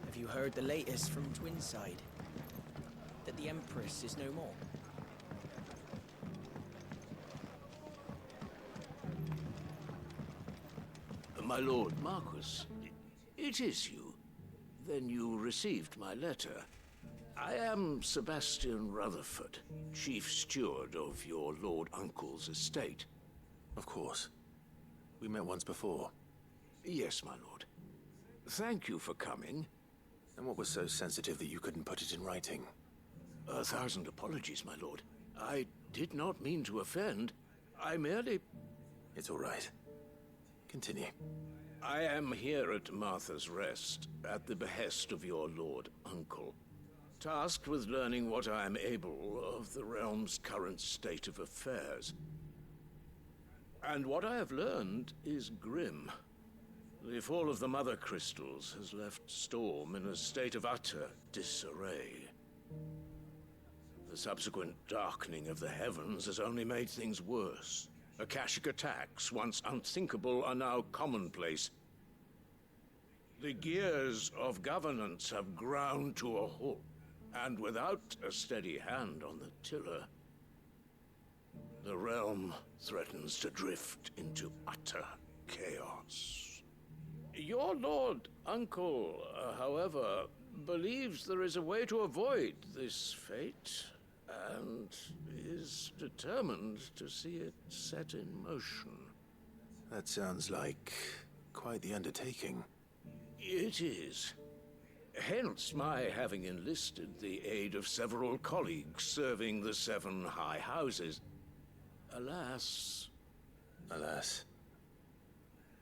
Have you heard the latest from Twinside? That the Empress is no more? My Lord Marquis, it is you. Then you received my letter. I am Sebastian Rutherford, Chief Steward of your Lord Uncle's estate. Of course. We met once before. Yes, my lord. Thank you for coming. And what was so sensitive that you couldn't put it in writing? 1,000 apologies, my lord. I did not mean to offend. I merely... It's all right. Continue. I am here at Martha's Rest, at the behest of your Lord Uncle, tasked with learning what I am able of the realm's current state of affairs. And what I have learned is grim. The fall of the Mother Crystals has left Storm in a state of utter disarray. The subsequent darkening of the heavens has only made things worse. Akashic attacks, once unthinkable, are now commonplace. The gears of governance have ground to a halt, and without a steady hand on the tiller, the realm threatens to drift into utter chaos. Your Lord Uncle, however, believes there is a way to avoid this fate, and is determined to see it set in motion. That sounds like quite the undertaking. It is. Hence my having enlisted the aid of several colleagues serving the 7 high houses. Alas... Alas?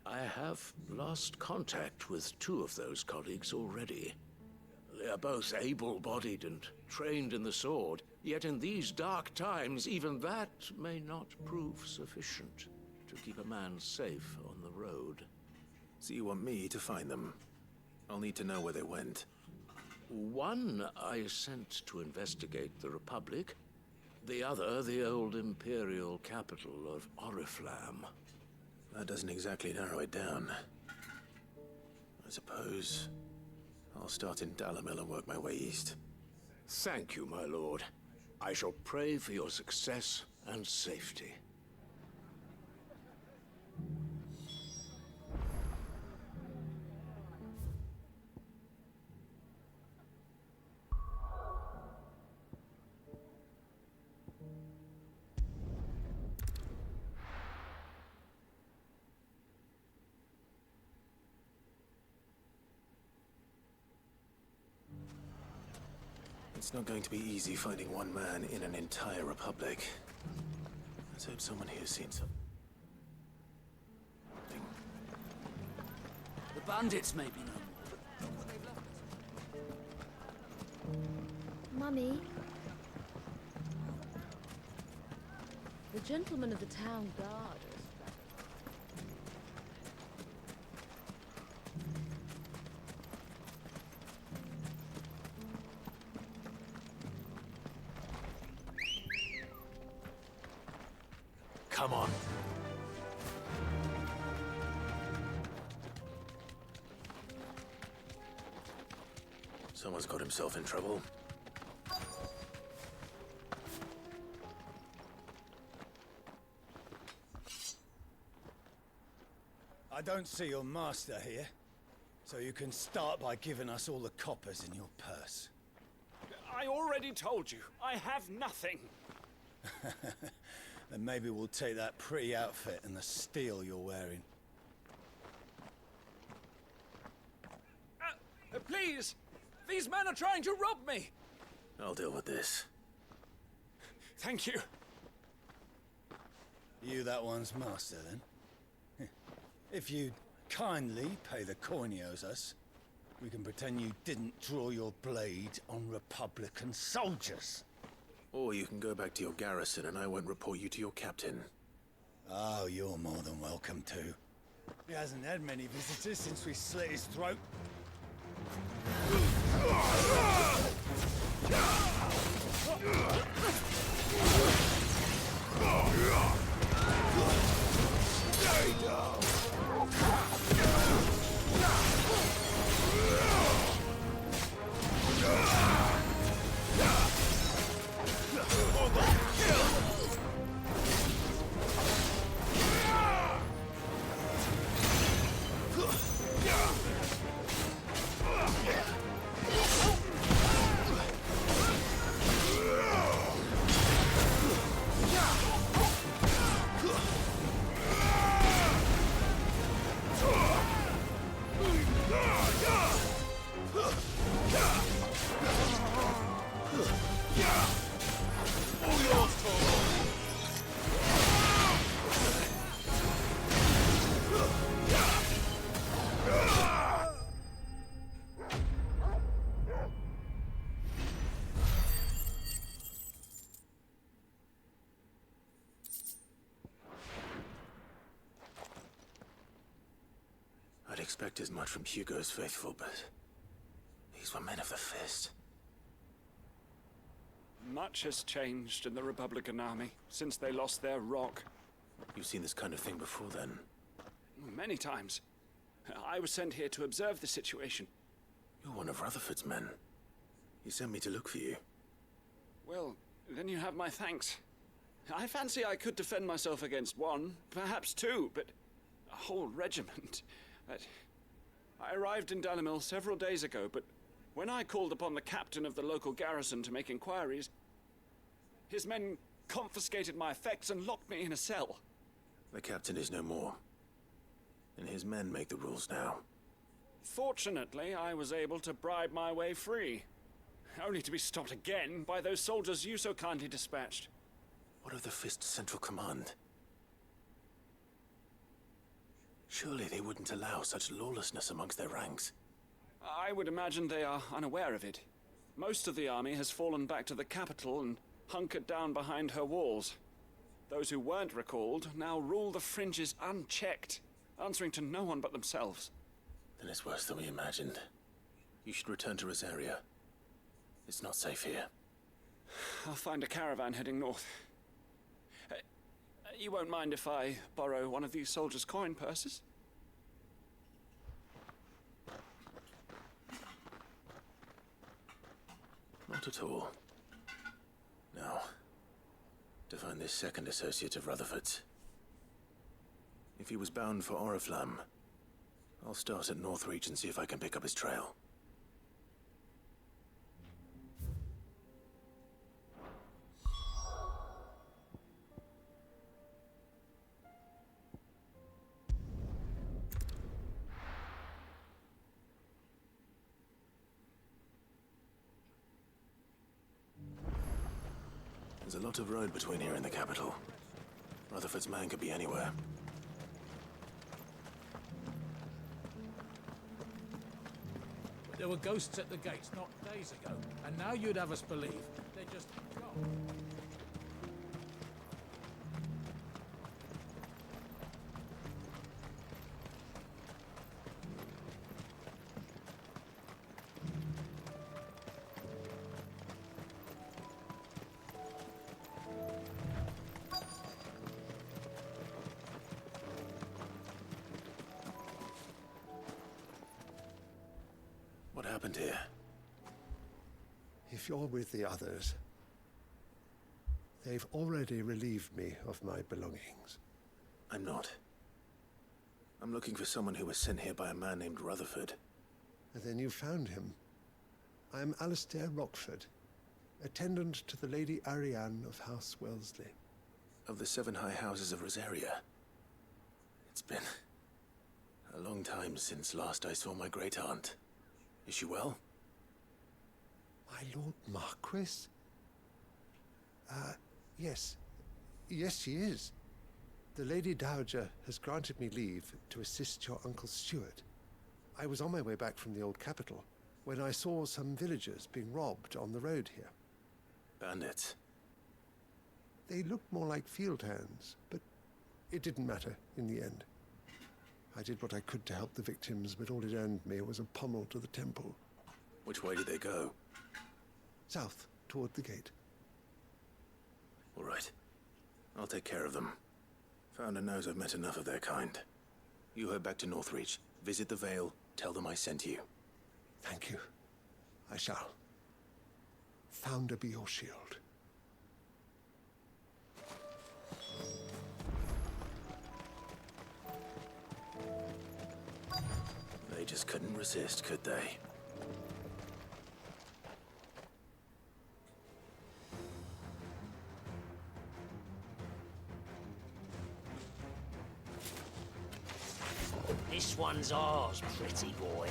I have lost contact with 2 of those colleagues already. They are both able-bodied and trained in the sword, yet in these dark times, even that may not prove sufficient to keep a man safe on the road. So you want me to find them? I'll need to know where they went. One I sent to investigate the Republic, the other the old Imperial capital of Oriflamme. That doesn't exactly narrow it down. I suppose I'll start in Dalamil and work my way east. Thank you, my lord. I shall pray for your success and safety. It's not going to be easy finding one man in an entire republic. Let's hope someone here's seen something. The bandits may be no more. Mummy. The gentlemen of the town guard are Come on. Someone's got himself in trouble. I don't see your master here, so you can start by giving us all the coppers in your purse. I already told you, I have nothing. Then maybe we'll take that pretty outfit and the steel you're wearing. Please! These men are trying to rob me! I'll deal with this. Thank you. You that one's master, then? If you'd kindly pay the coin he owes us, we can pretend you didn't draw your blade on Republican soldiers. Or you can go back to your garrison and I won't report you to your captain. Oh, you're more than welcome to. He hasn't had many visitors since we slit his throat. I'd expect as much from Hugo's faithful, but these were men of the fist. Much has changed in the Republican army since they lost their rock. You've seen this kind of thing before, then? Many times. I was sent here to observe the situation. You're one of Rutherford's men. He sent me to look for you. Well, then you have my thanks. I fancy I could defend myself against one, perhaps two, but a whole regiment. I arrived in Dalamil several days ago, but when I called upon the captain of the local garrison to make inquiries, his men confiscated my effects and locked me in a cell. The captain is no more, and his men make the rules now. Fortunately, I was able to bribe my way free, only to be stopped again by those soldiers you so kindly dispatched. What of the Fist's central command? Surely they wouldn't allow such lawlessness amongst their ranks. I would imagine they are unaware of it. Most of the army has fallen back to the capital and hunkered down behind her walls. Those who weren't recalled now rule the fringes unchecked, answering to no one but themselves. Then it's worse than we imagined. You should return to Rosaria. It's not safe here. I'll find a caravan heading north. You won't mind if I borrow one of these soldiers' coin purses? Not at all. Now, to find this second associate of Rutherford's. If he was bound for Oriflamme, I'll start at Northreach and see if I can pick up his trail. There's a lot of road between here and the capital. Rutherford's man could be anywhere. There were ghosts at the gates not days ago, and now you'd have us believe they're just gone. What happened here? If you're with the others, they've already relieved me of my belongings. I'm not. I'm looking for someone who was sent here by a man named Rutherford. And then you found him. I am Alistair Rockford, attendant to the Lady Ariane of House Wellesley. Of the 7 high houses of Rosaria. It's been a long time since last I saw my great-aunt. Is she well? My Lord Marquis? Yes. Yes, she is. The Lady Dowager has granted me leave to assist your Uncle Stuart. I was on my way back from the old capital when I saw some villagers being robbed on the road here. Bandits? They looked more like field hands, but it didn't matter in the end. I did what I could to help the victims, but all it earned me was a pommel to the temple. Which way did they go? South, toward the gate. All right. I'll take care of them. Founder knows I've met enough of their kind. You head back to Northreach, visit the Vale, tell them I sent you. Thank you. I shall. Founder be your shield. They just couldn't resist, could they? This one's ours, pretty boy.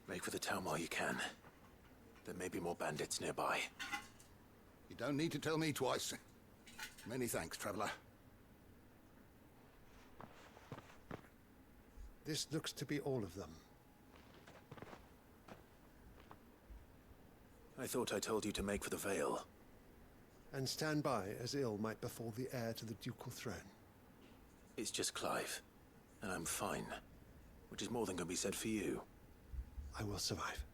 Make for the town while you can. There may be more bandits nearby. You don't need to tell me twice. Many thanks, traveler. This looks to be all of them. I thought I told you to make for the Vale. And stand by as ill might befall the heir to the ducal throne. It's just Clive, and I'm fine. Which is more than can be said for you. I will survive.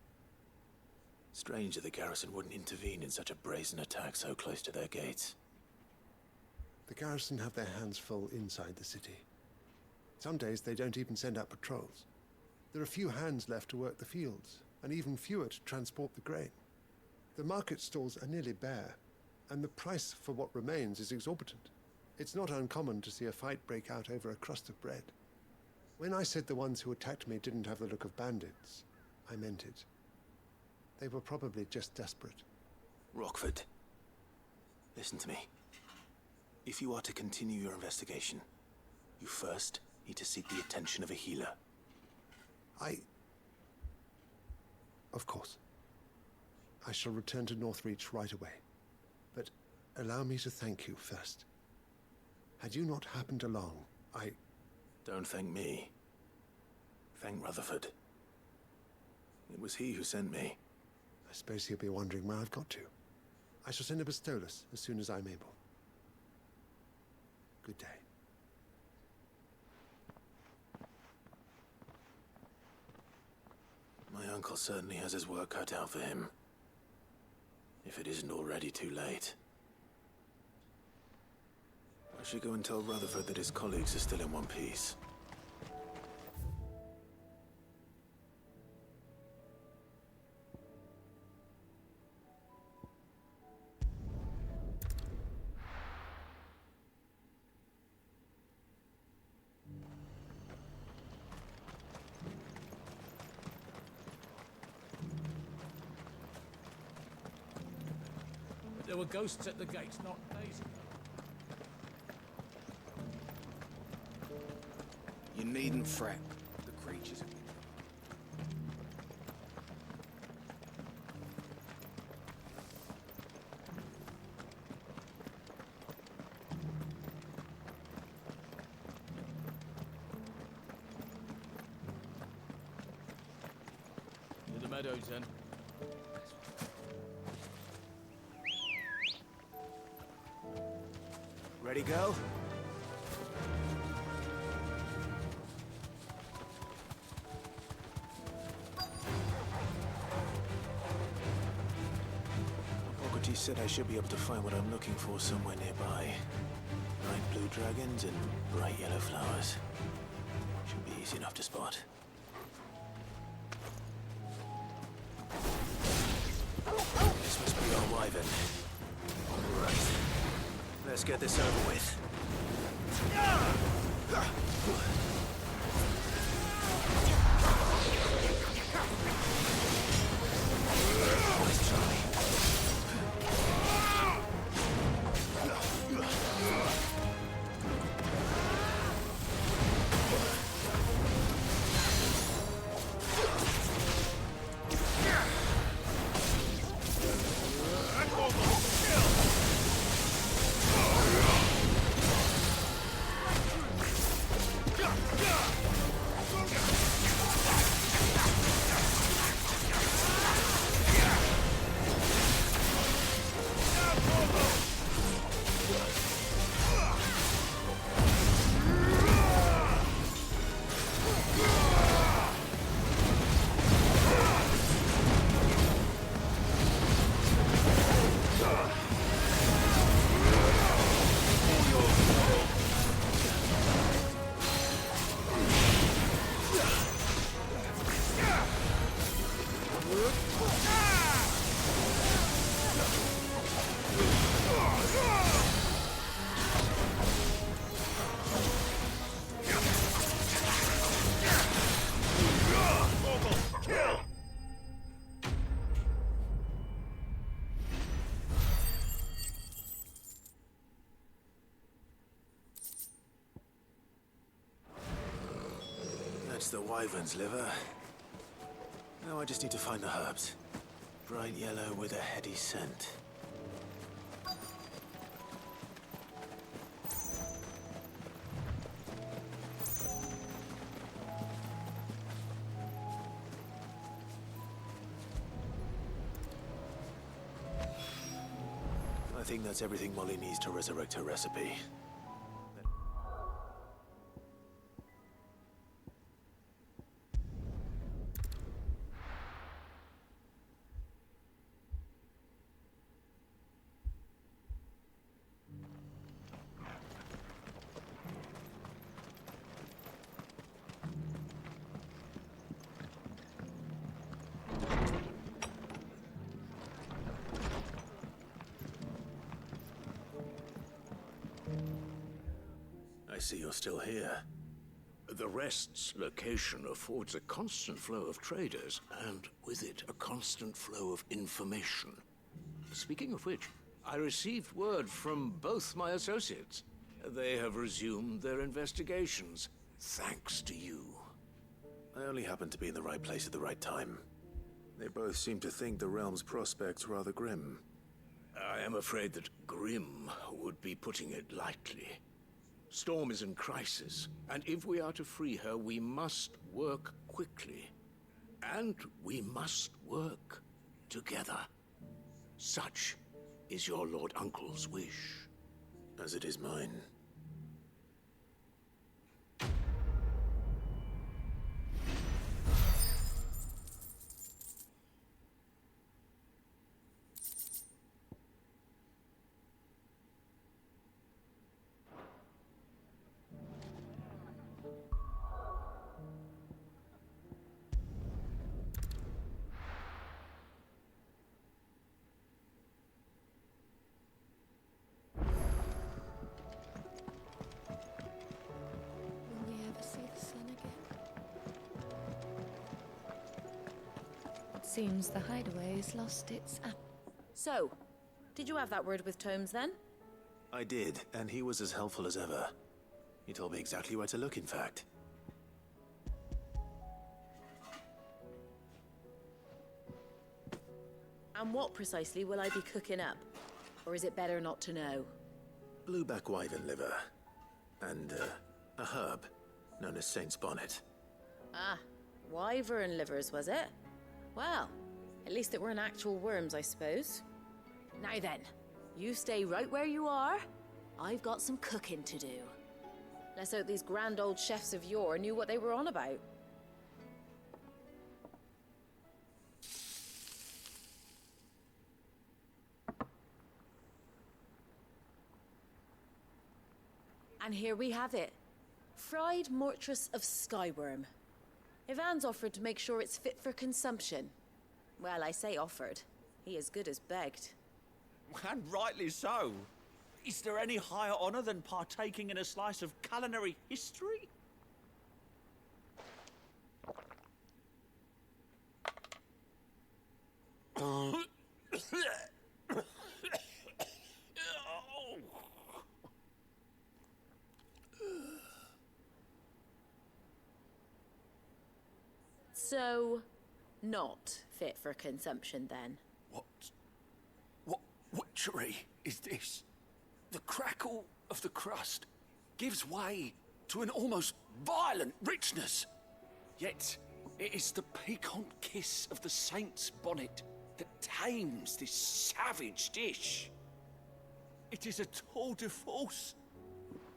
Strange that the garrison wouldn't intervene in such a brazen attack so close to their gates. The garrison have their hands full inside the city. Some days they don't even send out patrols. There are few hands left to work the fields, and even fewer to transport the grain. The market stalls are nearly bare, and the price for what remains is exorbitant. It's not uncommon to see a fight break out over a crust of bread. When I said the ones who attacked me didn't have the look of bandits, I meant it. They were probably just desperate. Rockford, listen to me. If you are to continue your investigation, you first need to seek the attention of a healer. Of course. I shall return to Northreach right away. But allow me to thank you first. Had you not happened along, Don't thank me. Thank Rutherford. It was he who sent me. I suppose he'll be wondering where I've got to. I shall send a Bistolus as soon as I'm able. Good day. My uncle certainly has his work cut out for him. If it isn't already too late. I should go and tell Rutherford that his colleagues are still in one piece. There were ghosts at the gates not days ago. You needn't fret. The creatures... To the meadows, then. Ready, go? Hippocrates said I should be able to find what I'm looking for somewhere nearby. Bright blue dragons and bright yellow flowers. Should be easy enough to spot. This must be our wyvern. Right. Let's get this over with. Nice try. That's the wyvern's liver. Now I just need to find the herbs. Bright yellow with a heady scent. I think that's everything Molly needs to resurrect her recipe. see you're still here. The Rest's location affords a constant flow of traders, and with it, a constant flow of information. Speaking of which, I received word from both my associates. They have resumed their investigations, thanks to you. I only happened to be in the right place at the right time. They both seem to think the realm's prospects rather grim. I am afraid that grim would be putting it lightly. Storm is in crisis, and if we are to free her, we must work quickly. And we must work together. Such is your Lord Uncle's wish. As it is mine. Will we ever see the sun again? It seems the hideaway's lost its So, did you have that word with Tomes then? I did, and he was as helpful as ever. He told me exactly where to look, in fact. And what precisely will I be cooking up? Or is it better not to know? Blueback wyvern liver. And, a herb known as Saint's Bonnet. Ah, wyvern livers, was it? Well, at least it weren't actual worms, I suppose. Now then, you stay right where you are. I've got some cooking to do. Let's hope these grand old chefs of yore knew what they were on about. And here we have it. Fried mortress of skyworm. Ivan's offered to make sure it's fit for consumption. Well, I say offered. He as good as begged. And rightly so. Is there any higher honor than partaking in a slice of culinary history? So, not fit for consumption then? What witchery is this? The crackle of the crust gives way to an almost violent richness. Yet, it is the piquant kiss of the Saint's Bonnet that tames this savage dish. It is a tour de force.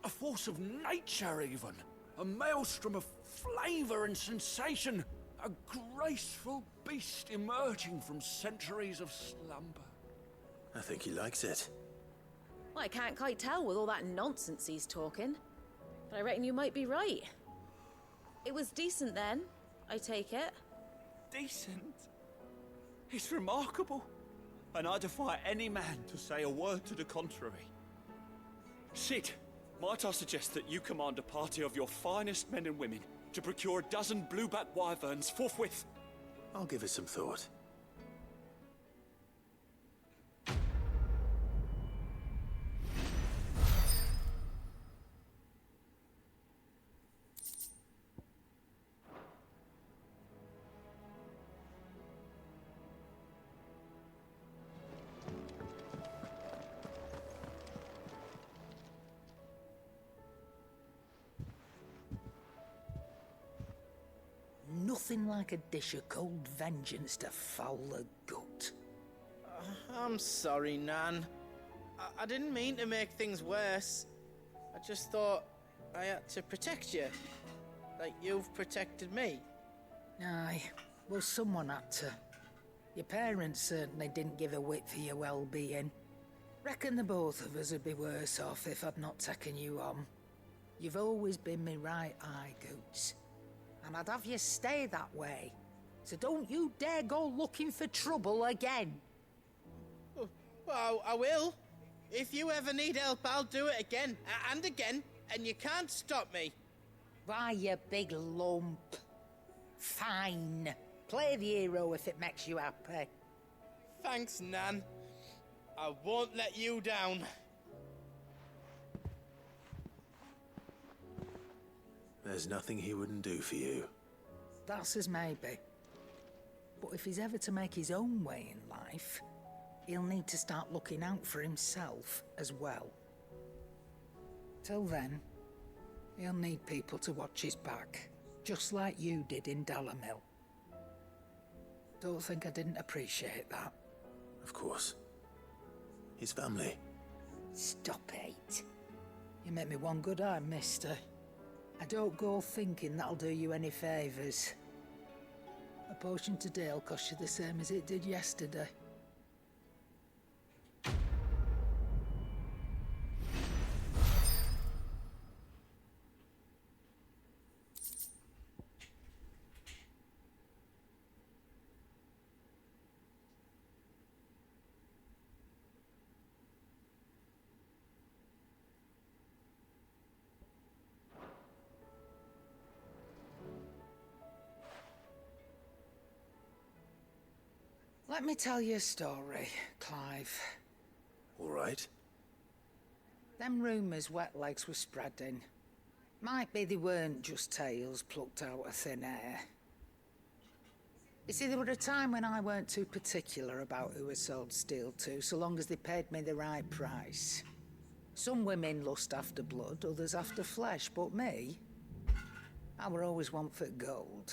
A force of nature, even. A maelstrom of flavor and sensation. A graceful beast emerging from centuries of slumber. I think he likes it. Well, I can't quite tell with all that nonsense he's talking. But I reckon you might be right. It was decent then, I take it. Decent? It's remarkable. And I defy any man to say a word to the contrary. Sid, might I suggest that you command a party of your finest men and women to procure a dozen blueback wyverns forthwith? I'll give it some thought. Nothing like a dish of cold vengeance to foul the gut. I'm sorry, Nan. I didn't mean to make things worse. I just thought I had to protect you. Like you've protected me. Aye, well, someone had to. Your parents certainly didn't give a whit for your well-being. Reckon the both of us would be worse off if I'd not taken you on. You've always been me right eye, Goots. And I'd have you stay that way. So don't you dare go looking for trouble again. Well, I will. If you ever need help, I'll do it again and again and you can't stop me. Why, you big lump. Fine. Play the hero if it makes you happy. Thanks, Nan. I won't let you down. There's nothing he wouldn't do for you. That's as maybe. But if he's ever to make his own way in life, he'll need to start looking out for himself as well. Till then, he'll need people to watch his back, just like you did in Dalamil. Don't think I didn't appreciate that. Of course. His family. Stop it. You make me one good eye, mister. I don't go thinking that'll do you any favours. A potion today'll cost you the same as it did yesterday. Let me tell you a story, Clive. All right. Them rumours Wetlegs were spreading. Might be they weren't just tales plucked out of thin air. You see, there were a time when I weren't too particular about who I sold steel to, so long as they paid me the right price. Some women lust after blood, others after flesh, but me, I were always one for gold.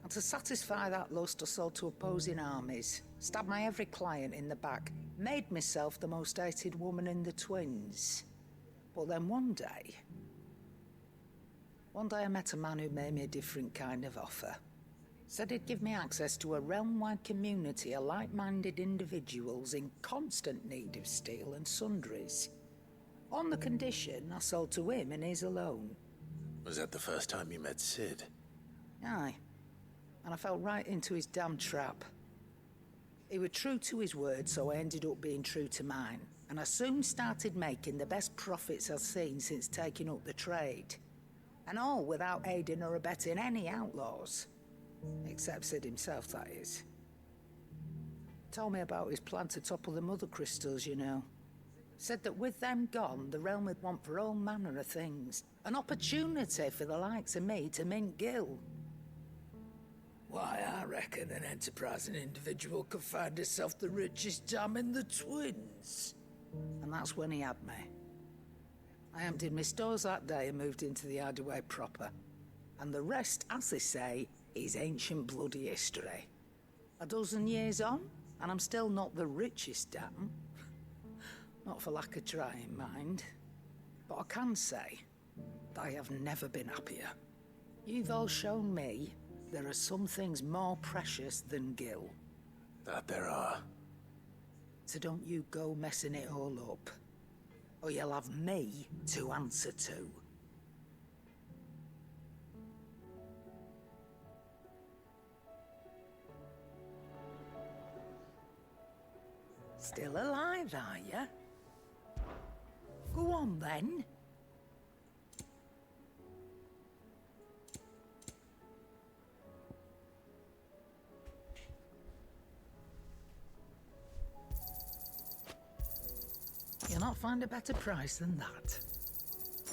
And to satisfy that lust, I sold to opposing armies, stabbed my every client in the back, made myself the most hated woman in the twins. But then one day I met a man who made me a different kind of offer. Said he'd give me access to a realm-wide community of like-minded individuals in constant need of steel and sundries. On the condition I sold to him and his alone. Was that the first time you met Sid? Aye. And I fell right into his damn trap. He was true to his word, so I ended up being true to mine. And I soon started making the best profits I've seen since taking up the trade. And all without aiding or abetting any outlaws. Except Sid himself, that is. Told me about his plan to topple the mother crystals, you know. Said that with them gone, the realm would want for all manner of things. An opportunity for the likes of me to mint gil. Why, I reckon an enterprising individual could find himself the richest dam in the twins. And that's when he had me. I emptied my stores that day and moved into the hideaway proper. And the rest, as they say, is ancient bloody history. A dozen years on, and I'm still not the richest dam. Not for lack of trying, mind. But I can say that I have never been happier. You've all shown me there are some things more precious than gil. That there are. So don't you go messing it all up, or you'll have me to answer to. Still alive, are ya? Go on, then. You'll not find a better price than that.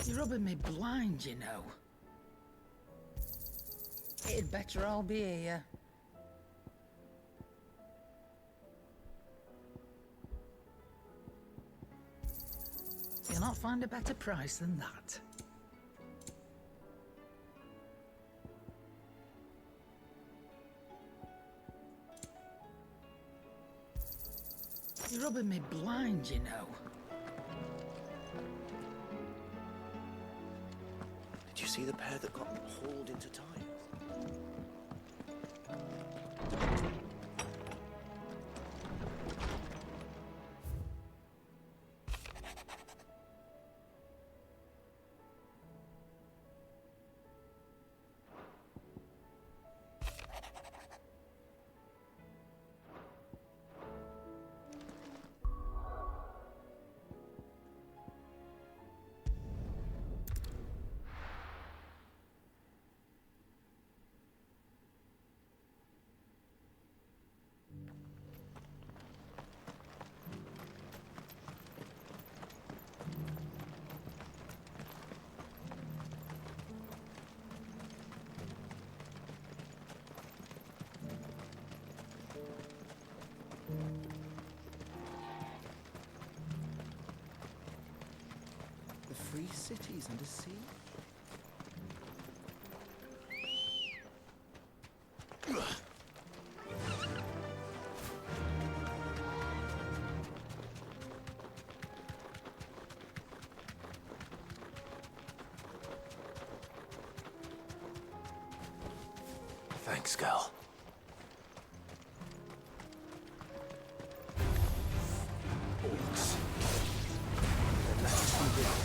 You're rubbing me blind, you know. It'd better all be here. You'll not find a better price than that. You're rubbing me blind, you know. Did you see the pair that got hauled into tiles? free cities under siege. Thanks, girl. Orcs. Then let us begin.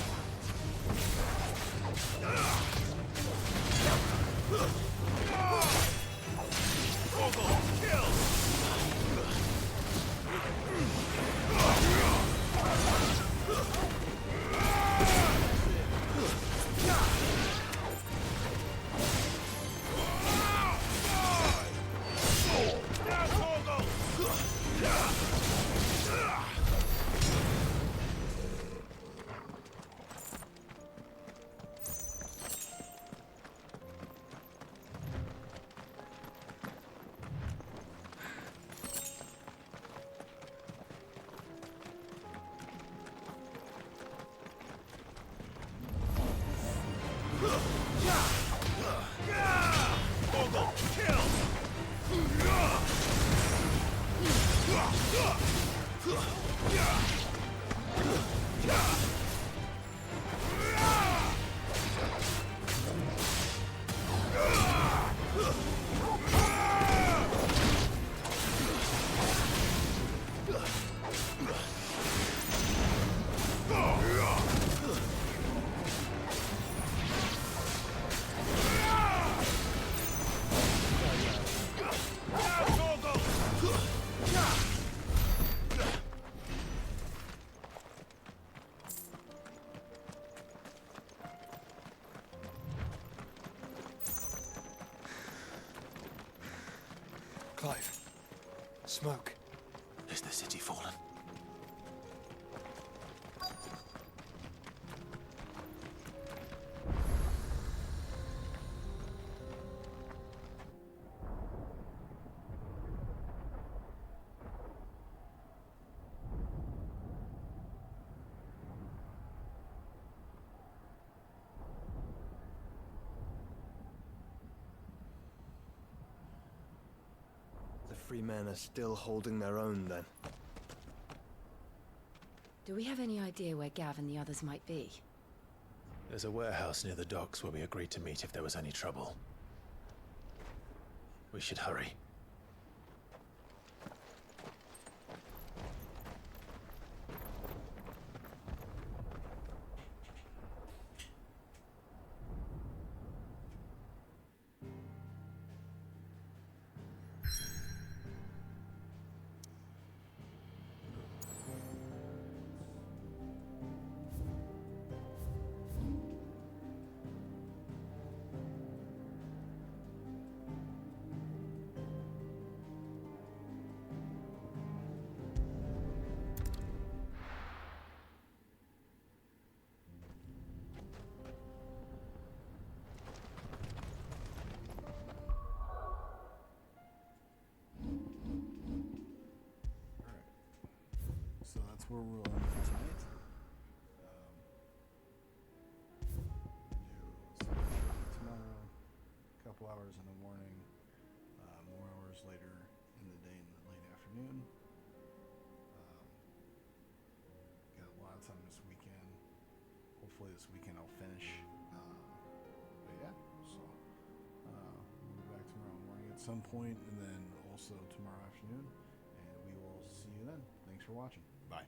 Clive. Smoke. Is the city fallen? The free men are still holding their own, then. Do we have any idea where Gav and the others might be? There's a warehouse near the docks where we agreed to meet if there was any trouble. We should hurry. So that's where we're on for tonight. Tomorrow, a couple hours in the morning, more hours later in the day in the late afternoon. Got a lot of time this weekend. Hopefully this weekend I'll finish. But yeah, so we'll be back tomorrow morning at some point, and then also tomorrow afternoon. And we will see you then. Thanks for watching. Bye.